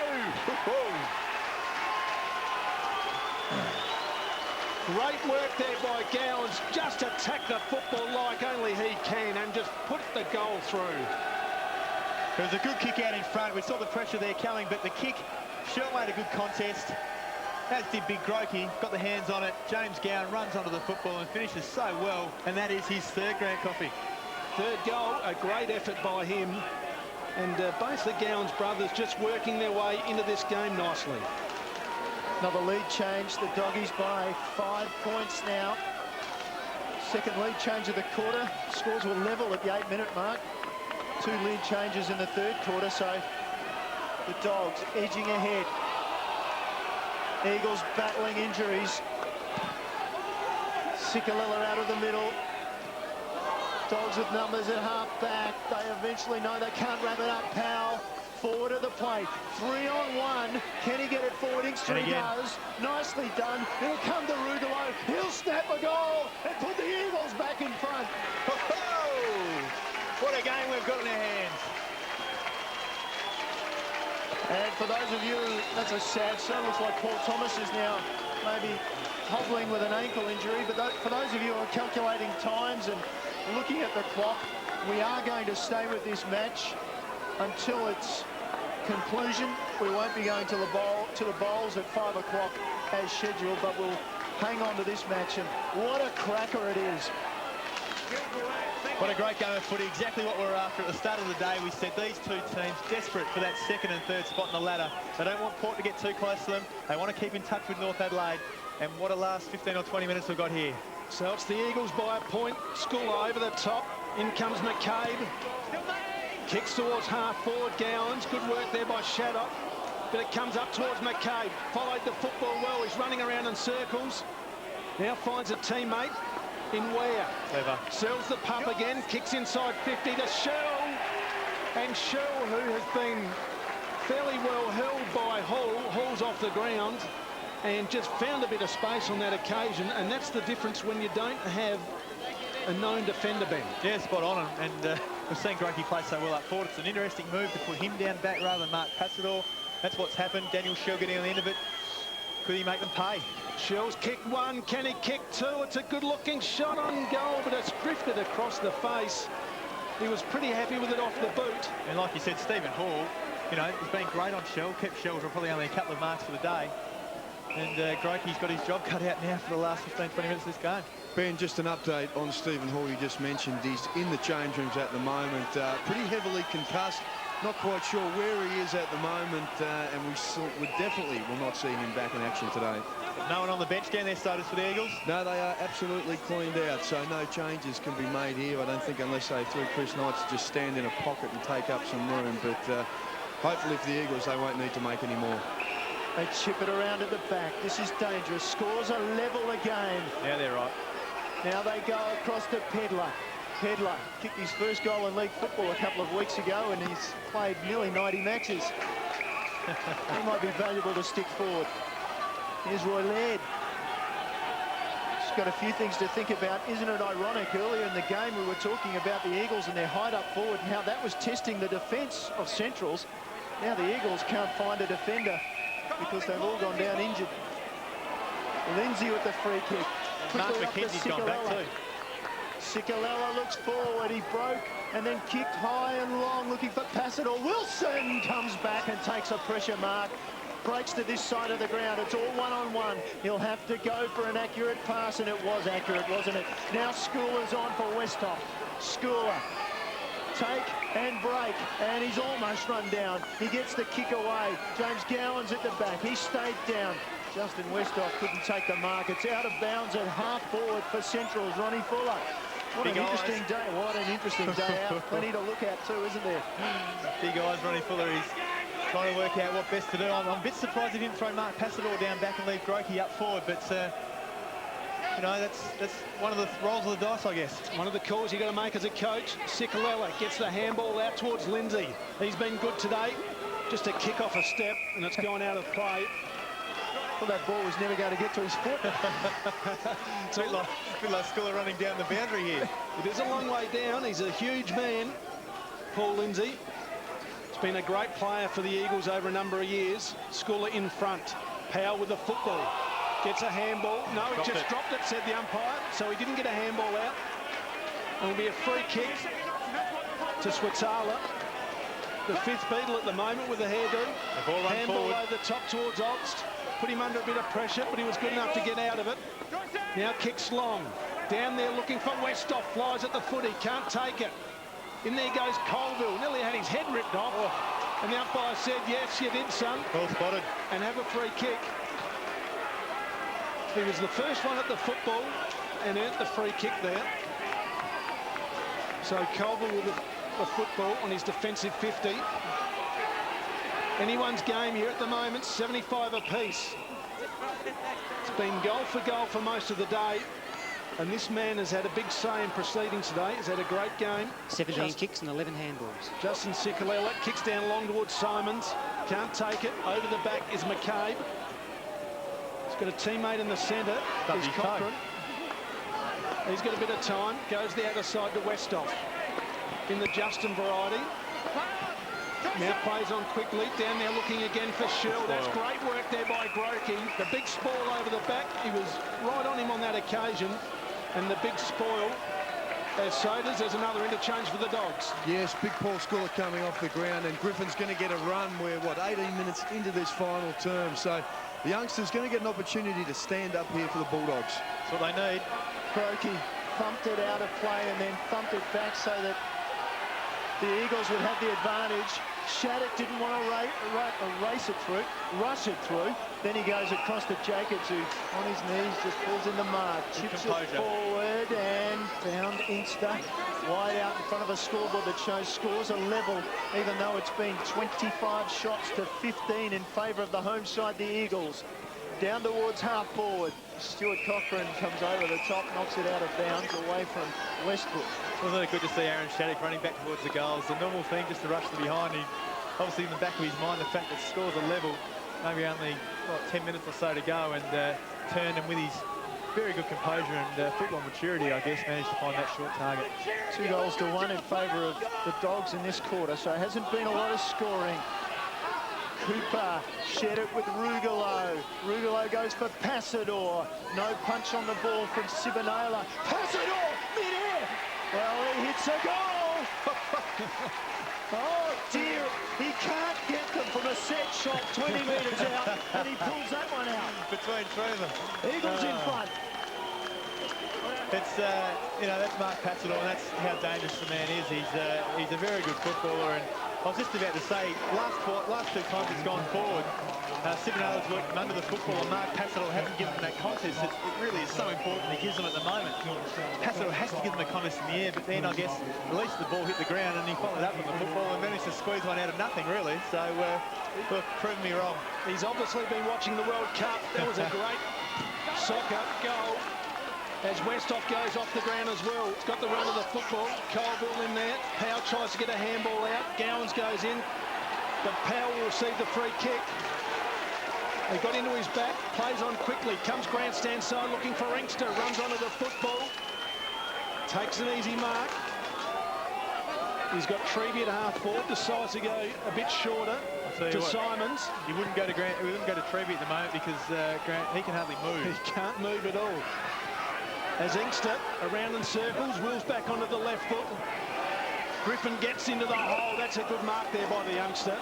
Great work there by Gowans. Just attack the football like only he can and just put the goal through. It was a good kick out in front. We saw the pressure there coming, but the kick sure made a good contest. As did Big Grokey, got the hands on it. James Gowan runs onto the football and finishes so well, and that is his third, Grant Coffey. Third goal, a great effort by him. And both the Gowans brothers just working their way into this game nicely. Another lead change, the Doggies by 5 points now. Second lead change of the quarter. Scores were level at the 8-minute mark. 2 lead changes in the third quarter, so the Dogs edging ahead. Eagles battling injuries. Sikalella out of the middle. Dogs with numbers at half-back. They eventually know they can't wrap it up. Powell forward of the plate. 3-on-1. Can he get it forward? Inkster he does. Nicely done. He'll come to Rugolo. He'll snap a goal and put the Eagles back in front. What a game we've got in our hands. And for those of you, that's a sad sign. Looks like Paul Thomas is now maybe hobbling with an ankle injury. But for those of you who are calculating times and looking at the clock, we are going to stay with this match until its conclusion. We won't be going to the bowls at 5 o'clock as scheduled, but we'll hang on to this match. And what a cracker it is. What a great game of footy, exactly what we were after at the start of the day. We said these two teams desperate for that second and third spot in the ladder. They don't want Port to get too close to them. They want to keep in touch with North Adelaide. And what a last 15 or 20 minutes we've got here. So it's the Eagles by a point. Schooler over the top. In comes McCabe. Kicks towards half forward, Gowans. Good work there by Shaddock. But it comes up towards McCabe. Followed the football well. He's running around in circles. Now finds a teammate in Ware. Clever. Sells the pup again. Kicks inside 50 to Sherrill. And Sherrill, who has been fairly well held by Hall. Hall's off the ground and just found a bit of space on that occasion. And that's the difference when you don't have a known defender, Ben. Yeah, spot on. And we've seen Grokey play so well up forward. It's an interesting move to put him down back rather than Mark Passador. That's what's happened. Daniel Shell getting on the end of it. Could he make them pay? Shell's kicked one. Can he kick two? It's a good-looking shot on goal, but it's drifted across the face. He was pretty happy with it off the boot. And like you said, Stephen Hall, you know, has been great on Shell. Kept Shell for probably only a couple of marks for the day. And Grokey's got his job cut out now for the last 15, 20 minutes of this game. Ben, just an update on Stephen Hall. You just mentioned he's in the change rooms at the moment. Pretty heavily concussed. Not quite sure where he is at the moment, and we definitely will not see him back in action today. No one on the bench down there starters for the Eagles? No, they are absolutely cleaned out, so no changes can be made here, I don't think, unless they through Chris Knight to just stand in a pocket and take up some room. But hopefully for the Eagles, they won't need to make any more. They chip it around at the back. This is dangerous. Scores are level again. Yeah, they're right. Now they go across to Pedler. Pedler kicked his first goal in league football a couple of weeks ago, and he's played nearly 90 matches. He might be valuable to stick forward. Here's Roy Laird. He's got a few things to think about. Isn't it ironic? Earlier in the game, we were talking about the Eagles and their hide up forward and how that was testing the defence of Centrals. Now the Eagles can't find a defender because they've all gone down injured. Lindsay with the free kick. Mark McKenzie's gone back too. Sikalella looks forward. He broke and then kicked high and long, looking for Passador. Wilson comes back and takes a pressure mark. Breaks to this side of the ground. It's all one-on-one. He'll have to go for an accurate pass, and it was accurate, wasn't it? Now Schooler's on for Westhoff. Schooler. Take and break, and he's almost run down. He gets the kick away. James Gowan's at the back. He stayed down. Justin Westhoff couldn't take the mark. It's out of bounds at half forward for Centrals. Ronnie Fuller. What an interesting day. What an interesting day out. Plenty to look at too, isn't there? Big eyes, Ronnie Fuller. He's trying to work out what best to do. I'm a bit surprised he didn't throw Mark Passador down back and leave Grokey up forward, but you know, that's one of the rolls of the dice, I guess. One of the calls you got to make as a coach. Sikalella gets the handball out towards Lindsay. He's been good today. Just a kick off a step, and it's gone out of play. Well, that ball was never going to get to his foot. It's a bit like Schooler running down the boundary here. It is a long way down. He's a huge man, Paul Lindsay. He's been a great player for the Eagles over a number of years. Schooler in front. Powell with the football. Gets a handball. No, he just dropped it, said the umpire. So he didn't get a handball out. And it'll be a free kick to Switzala. the fifth Beetle at the moment with the hairdo. The ball run Handball forward. over the top towards Olst. Put him under a bit of pressure, but he was good enough to get out of it. Now kicks long. Down there looking for Westhoff. Flies at the footy. Can't take it. In there goes Colville. Nearly had his head ripped off. And the umpire said, yes, you did, son. Well spotted. And have a free kick. He was the first one at the football and earned the free kick there. So Colville with the football on his defensive 50. Anyone's game here at the moment, 75 apiece. It's been goal for most of the day. And this man has had a big say in proceedings today. He's had a great game. 17 kicks and 11 handballs. Justin Cicolella kicks down long towards Simons. Can't take it. Over the back is McCabe. He's got a teammate in the centre. Is Cochrane. He's got a bit of time. Goes the other side to Westhoff. In the Justin variety. Now plays on quickly. Down there looking again for Shell. That's great work there by Grokey. The big spoil over the back. He was right on him on that occasion. And the big spoil. As Sodas, there's another interchange for the Dogs. Yes, big Paul Sculler coming off the ground, and Griffin's going to get a run. We're, 18 minutes into this final term. So the youngster's going to get an opportunity to stand up here for the Bulldogs. That's what they need. Crokey thumped it out of play and then thumped it back so that the Eagles would have the advantage. Shattuck didn't want to rush it through. Then he goes across to Jacobs, who on his knees just pulls in the mark, chips it forward and found Inkster wide out in front of a scoreboard that shows scores are level, even though it's been 25 shots to 15 in favour of the home side, the Eagles. Down towards half forward. Stuart Cochrane comes over the top, knocks it out of bounds away from Westbrook. Wasn't it good to see Aaron Shattuck running back towards the goals? The normal thing, just to rush to behind. He, obviously in the back of his mind, the fact that scores are level, maybe only 10 minutes or so to go, and turned, and with his very good composure and football maturity, I guess, managed to find that short target. 2 goals to 1 in favour of the Dogs in this quarter, so it hasn't been a lot of scoring. Cooper shed it with Rugolo. Rugolo goes for Passador. No punch on the ball from Sibanela. Passador, mid-air. Well, he hits a goal. Oh, dear. He can't get them from a set shot 20 metres out, and he pulls that one out. Between three of them. Eagles in front. It's, you know, that's Mark Passador, and that's how dangerous the man is. He's a very good footballer, and I was just about to say, last 2 times it's gone forward, Sibanela's worked him under the football, and Mark Passador hasn't given him that contest. It really is so important he gives them at the moment. Passador has to give them a contest in the air, but then I guess at least the ball hit the ground and he followed up with the football and managed to squeeze one out of nothing, really. So, look, prove me wrong. He's obviously been watching the World Cup. That was a great soccer goal. As Westhoff goes off the ground as well. It's got the run of the football. Colville in there. Powell tries to get a handball out. Gowans goes in, but Powell will receive the free kick. He got into his back, plays on quickly. Comes grandstand side looking for Inkster. Runs onto the football. Takes an easy mark. He's got Treby at half forward. Decides to go a bit shorter to Simons. You wouldn't go to Treby at the moment because Grant, he can hardly move. He can't move at all. As Inkster around in circles, wheels back onto the left foot. Griffin gets into the hole. That's a good mark there by the youngster.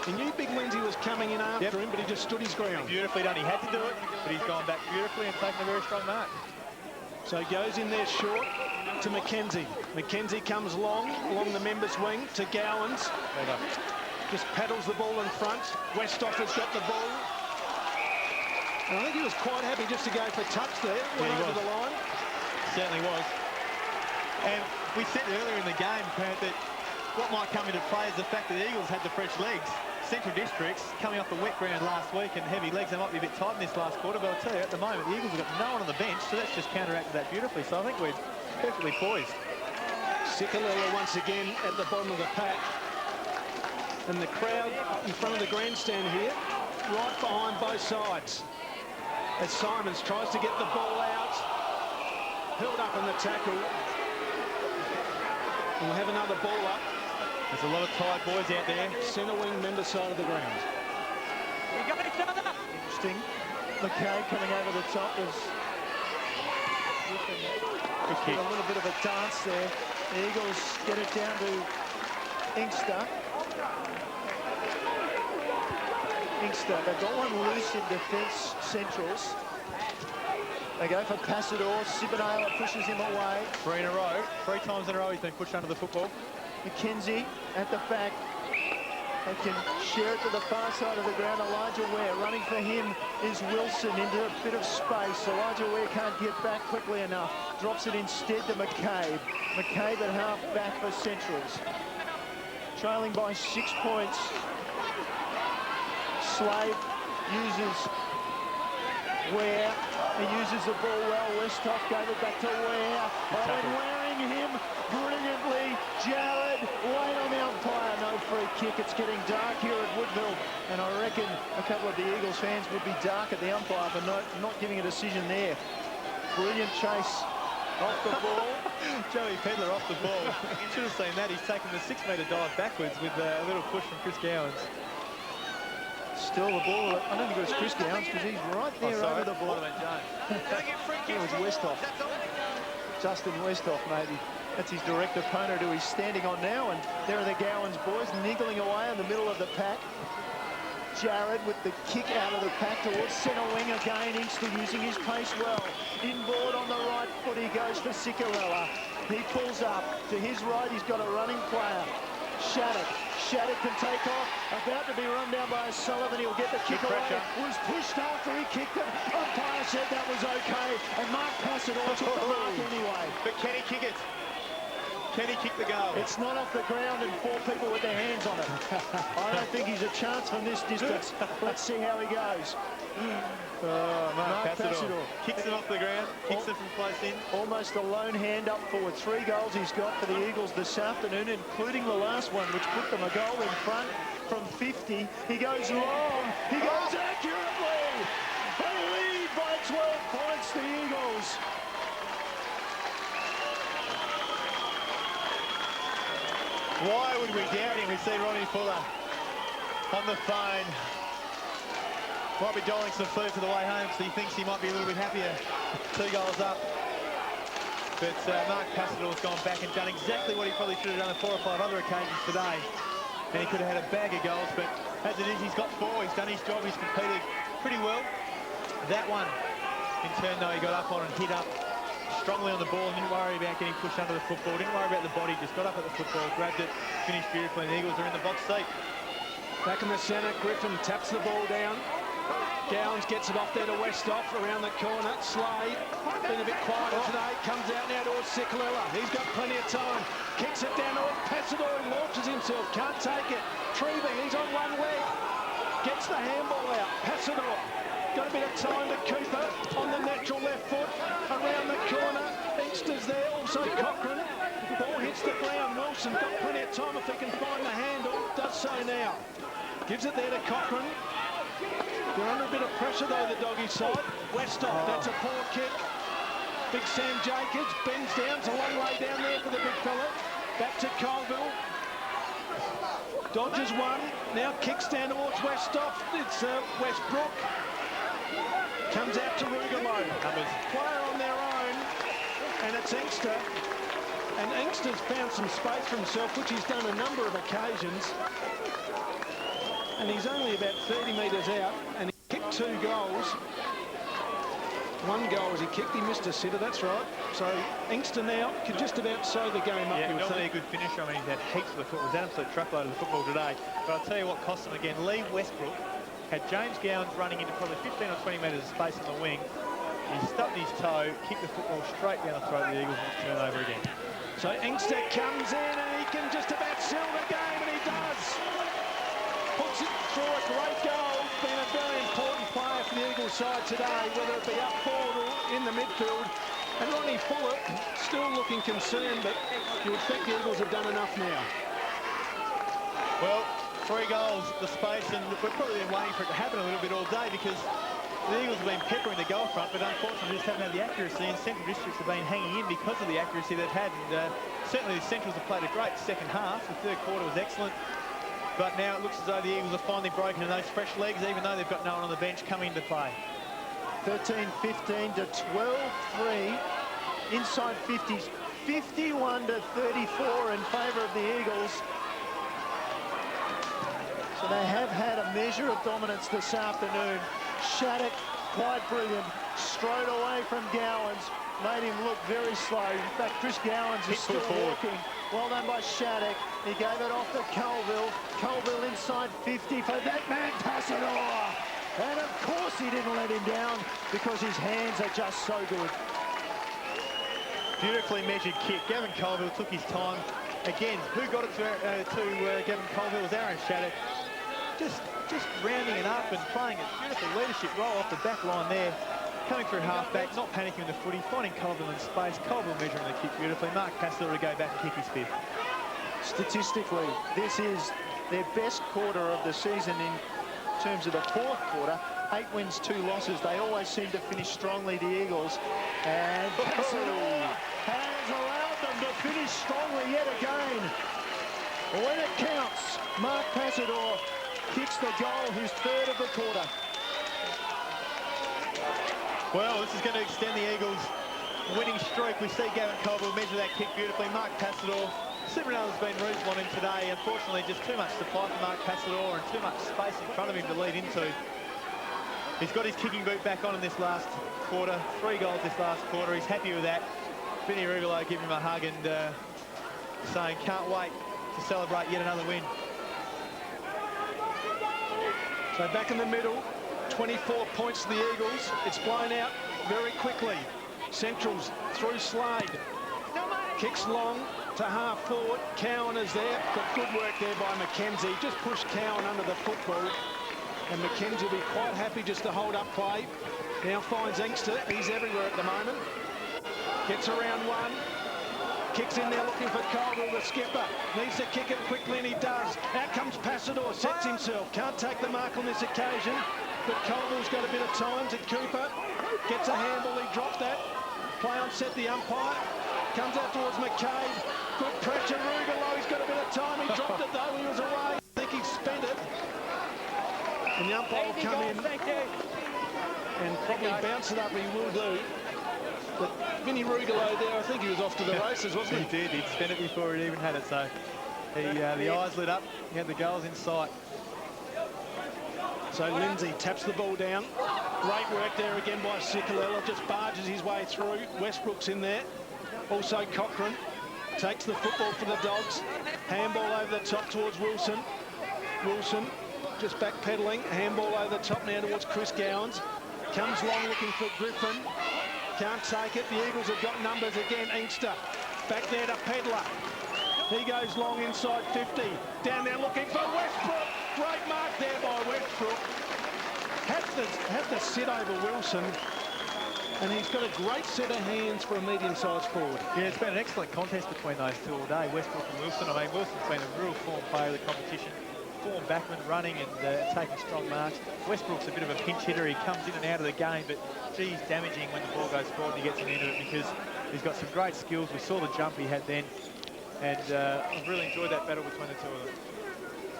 He knew Big Lindsay was coming in after him, but he just stood his ground. Beautifully done. He had to do it, but he's gone back beautifully and taken a very strong mark. So he goes in there short to McKenzie. McKenzie comes long along the members' wing to Gowans. Well done. Just paddles the ball in front. Westhoff has got the ball. And I think he was quite happy just to go for touch there. Went over the line. Certainly was. And we said earlier in the game, Grant, that what might come into play is the fact that the Eagles had the fresh legs. Central Districts coming off the wet ground last week and heavy legs, they might be a bit tight in this last quarter, but I'll tell you, at the moment, the Eagles have got no one on the bench, so that's just counteracted that beautifully. So I think we're perfectly poised. Cicolella once again at the bottom of the pack. And the crowd in front of the grandstand here, right behind both sides. As Simons tries to get the ball out. Held up in the tackle. And we'll have another ball up. There's a lot of tired boys out there. Centre wing, member side of the ground. Interesting. McKay coming over the top as Good kick. a little bit of a dance there. The Eagles get it down to Inkster. Inkster. They've got one loose in defence, Centrals. They go for Passador. Sibanala pushes him away. 3 in a row. 3 times in a row he's been pushed under the football. McKenzie at the back. They can share it to the far side of the ground. Elijah Ware running for him is Wilson into a bit of space. Elijah Ware can't get back quickly enough. Drops it instead to McCabe. McCabe at half back for Centrals. Trailing by 6 points. Slade uses Ware. He uses the ball well. Westhoff gave it back to Ware. Owen wearing him brilliantly. Jared, wait on the umpire. No free kick. It's getting dark here at Woodville. And I reckon a couple of the Eagles fans would be dark at the umpire for not giving a decision there. Brilliant chase off the ball. Joey Pedler off the ball. You should have seen that. He's taken the 6-metre dive backwards with a little push from Chris Gowans. Still the ball. I don't think it was Chris Gowans because he's right there over the ball. It was Westhoff. Justin Westhoff, maybe. That's his direct opponent who he's standing on now. And there are the Gowans boys niggling away in the middle of the pack. Jared with the kick out of the pack towards centre wing again. Inkster using his pace well. Inboard on the right foot, he goes for Ciccarella. He pulls up. To his right, he's got a running player. Shattuck. Shattuck can take off. About to be run down by O'Sullivan. He'll get the kick away. Was pushed after he kicked it. Umpire said that was okay. And Mark Passador took the mark anyway. But can he kick it? Can he kick the goal? It's not off the ground and 4 people with their hands on it. I don't think he's a chance from this distance. Let's see how he goes. Mark Passador kicks it off the ground, kicks it from close in. Almost a lone hand up forward. 3 goals he's got for the Eagles this afternoon, including the last one, which put them a goal in front from 50. He goes long. He goes accurately. They lead by 12 points, the Eagles. Why would we doubt him? We see Ronnie Fuller on the phone. Might be dialing some food for the way home, so he thinks he might be a little bit happier. 2 goals up. But Mark Passador's gone back and done exactly what he probably should have done on 4 or 5 other occasions today. And he could have had a bag of goals, but as it is, he's got 4. He's done his job. He's competed pretty well. That one, in turn, though, he got up on and hit up strongly on the ball. Didn't worry about getting pushed under the football. Didn't worry about the body. Just got up at the football, grabbed it, finished beautifully, and the Eagles are in the box seat. Back in the centre, Griffin taps the ball down. Gowans gets it off there to Westhoff around the corner. Slade, been a bit quieter today, comes out now towards Ciccarella. He's got plenty of time. Kicks it down towards Passador, who launches himself, can't take it. Treeving, he's on one leg. Gets the handball out. Passador, got a bit of time to Cooper on the natural left foot. Around the corner, Inkster's there, also Cochrane. Ball hits the ground. Wilson got plenty of time if he can find the handle. Does so now. Gives it there to Cochrane. They're under a bit of pressure though, the doggy side. Westhoff, that's a poor kick. Big Sam Jacobs bends down. It's a long way down there for the big fella. Back to Colville. Dodges one. Now kicks down towards Westhoff. It's Westbrook. Comes out to Rugalo. Player on their own. And it's Inkster. And Inkster's found some space for himself, which he's done a number of occasions. And he's only about 30 metres out, and he kicked 2 goals. 1 goal as he kicked, he missed a sitter, that's right. So Inkster now could just about sew the game up. Yeah, not a good finisher. I mean, he's had heaps of the football. It was an absolute truckload of the football today. But I'll tell you what cost him again. Lee Westbrook had James Gowans running into probably 15 or 20 metres of space on the wing. He stubbed his toe, kicked the football straight down the throat of the Eagles, and it's turned over again. So Inkster comes in and he can just about seal the game, and he does. Puts it through a great goal. Been a very important player for the Eagles side today, whether it be up forward or in the midfield. And Ronnie Fuller still looking concerned, but you would think the Eagles have done enough now. Well, 3 goals, the space, and we've probably been waiting for it to happen a little bit all day because the Eagles have been peppering the goal front, but unfortunately just haven't had the accuracy, and Central Districts have been hanging in because of the accuracy they've had. And certainly the Centrals have played a great second half. The 3rd quarter was excellent. But now it looks as though the Eagles are finally broken in those fresh legs, even though they've got no one on the bench coming into play. 13-15 to 12-3. Inside 50s. 51 to 34 in favour of the Eagles. So And they have had a measure of dominance this afternoon. Shattuck, quite brilliant, strode away from Gowans, made him look very slow. In fact, Chris Gowans is still walking. Well done by Shattuck. He gave it off to Colville. Colville inside 50 for that man, Passador. And of course he didn't let him down because his hands are just so good. Beautifully measured kick. Gavin Colville took his time. Again, who got it to Gavin Colville was Aaron Shattuck. Just rounding it up and playing a beautiful leadership role off the back line there. Coming through half-back, not panicking the footy, finding Colville in space. Colville measuring the kick beautifully. Mark Passador to go back and kick his fifth. Statistically, this is their best quarter of the season in terms of the fourth quarter. 8 wins, 2 losses. They always seem to finish strongly, the Eagles. And Passador has allowed them to finish strongly yet again. When it counts, Mark Passador kicks the goal, his third of the quarter. Well, this is going to extend the Eagles' winning streak. We see Gavin Colville measure that kick beautifully. Mark Passador, Silvernail has been reasonable on him today. Unfortunately, just too much supply for Mark Passador and too much space in front of him to lead into. He's got his kicking boot back on in this last quarter. 3 goals this last quarter. He's happy with that. Vinny Rugolo giving him a hug and saying, can't wait to celebrate yet another win. So back in the middle, 24 points to the Eagles. It's blown out very quickly. Central's through Slade. Kicks long to half forward. Cowan is there. Got good work there by McKenzie. Just pushed Cowan under the football. And McKenzie will be quite happy just to hold up play. Now finds Inkster. He's everywhere at the moment. Gets around one. Kicks in there looking for Colville, the skipper. Needs to kick it quickly, and he does. Out comes Passador, sets himself. Can't take the mark on this occasion, but Colville's got a bit of time to Cooper. Gets a handball, he dropped that. Play on set, the umpire. Comes out towards McCabe. Good pressure, Rugolo, he's got a bit of time. He dropped it though, he was away. I think he spent it. And the umpire will come in and probably bounce it up, he will do. But Vinny Rugolo there, I think he was off to the races, wasn't he? He did. He'd spent it before he'd even had it. So the eyes lit up. He had the goals in sight. So Lindsay taps the ball down. Great work there again by Cicolella. Just barges his way through. Westbrook's in there. Also Cochrane takes the football for the Dogs. Handball over the top towards Wilson. Wilson just backpedaling. Handball over the top now towards Chris Gowans. Comes long looking for Griffin. Can't take it. The Eagles have got numbers again. Inkster back there to Pedler. He goes long inside 50. Down there looking for Westbrook. Great mark there by Westbrook. Had to sit over Wilson. And he's got a great set of hands for a medium-sized forward. Yeah, it's been an excellent contest between those two all day, Westbrook and Wilson. I mean, Wilson's been a real form player of the competition. Form backman running and taking strong marks. Westbrook's a bit of a pinch hitter. He comes in and out of the game, but geez, damaging when the ball goes forward and he gets into it because he's got some great skills. We saw the jump he had then, and I've really enjoyed that battle between the two of them.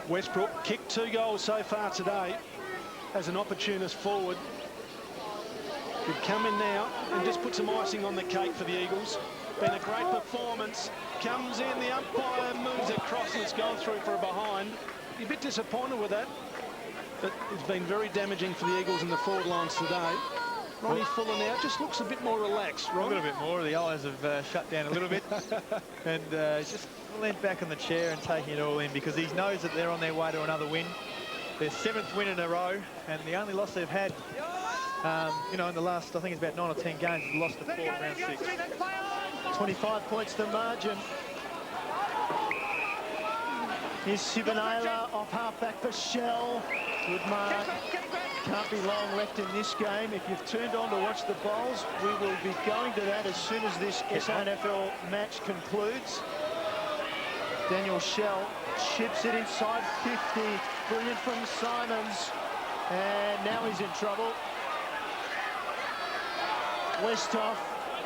Westbrook kicked 2 goals so far today as an opportunist forward. Could come in now and just put some icing on the cake for the Eagles. Been a great performance. Comes in, the umpire moves across and it's gone through for a behind. A bit disappointed with that, but it's been very damaging for the Eagles in the forward lines today. Ronnie Fuller now just looks a bit more relaxed. A little bit more. The eyes have shut down a little bit, and just leant back on the chair and taking it all in because he knows that they're on their way to another win. Their 7th win in a row, and the only loss they've had, you know, in the last, I think it's about 9 or 10 games, they've lost to 4 round 6. 25 points to margin. Here's Sivanela off half-back for Shell. Good mark. Can't be long left in this game. If you've turned on to watch the bowls, we will be going to that as soon as this SANFL match concludes. Daniel Shell chips it inside 50. Brilliant from Simons. And now he's in trouble. Westhoff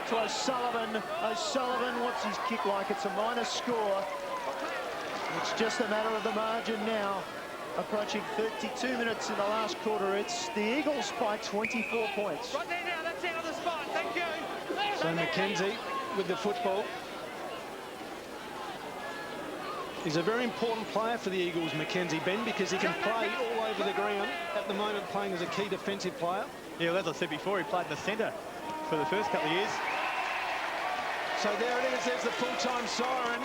to O'Sullivan. O'Sullivan, what's his kick like? It's a minor score. It's just a matter of the margin now. Approaching 32 minutes in the last quarter. It's the Eagles by 24 points. Right there now, that's it on the spot. Thank you. So McKenzie with the football. He's a very important player for the Eagles, Mackenzie, Ben, because he can play all over the ground. At the moment, playing as a key defensive player. Yeah, well, as I said before, he played in the centre for the first couple of years. So there it is. There's the full-time siren.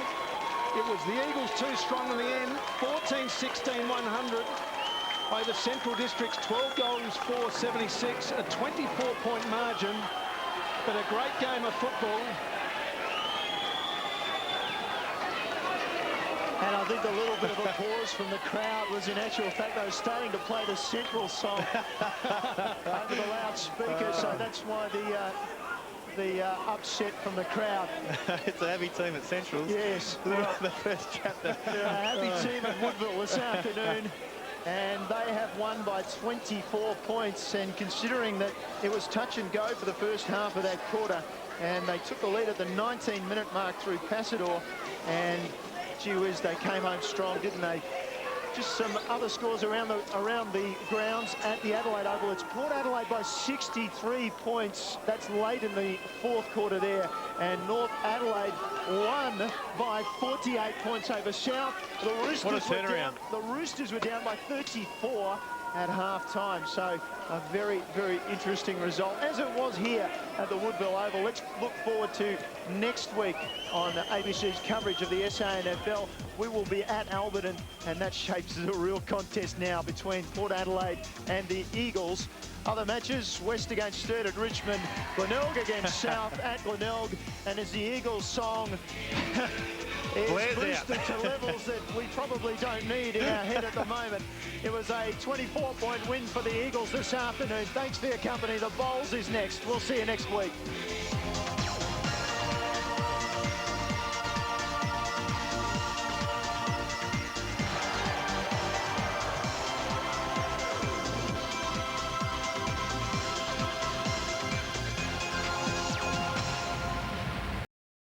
It was the Eagles too strong in the end. 14-16, 100 over Central District's 12 goals, 476, a 24-point margin, but a great game of football. And I think a little bit of applause from the crowd was in actual fact they were starting to play the Central song over the loudspeaker, so that's why the upset from the crowd. It's a heavy team at Centrals. Yes. The first chapter. They're a happy team at Woodville this afternoon, and they have won by 24 points. And considering that it was touch and go for the first half of that quarter, and they took the lead at the 19-minute mark through Passador, and gee whiz, they came home strong, didn't they? Just some other scores around the grounds at the Adelaide Oval. It's Port Adelaide by 63 points. That's late in the fourth quarter there. And North Adelaide won by 48 points over South. The Roosters were down by 34 at half-time. So a very, very interesting result, as it was here at the Woodville Oval. Let's look forward to next week on ABC's coverage of the SANFL. We will be at Alberton, and that shapes a real contest now between Port Adelaide and the Eagles. Other matches, West against Sturt at Richmond, Glenelg against South at Glenelg, and as the Eagles song is boosted to levels that we probably don't need in our head at the moment. It was a 24-point win for the Eagles this afternoon. Thanks for your company. The Bowls is next. We'll see you next week.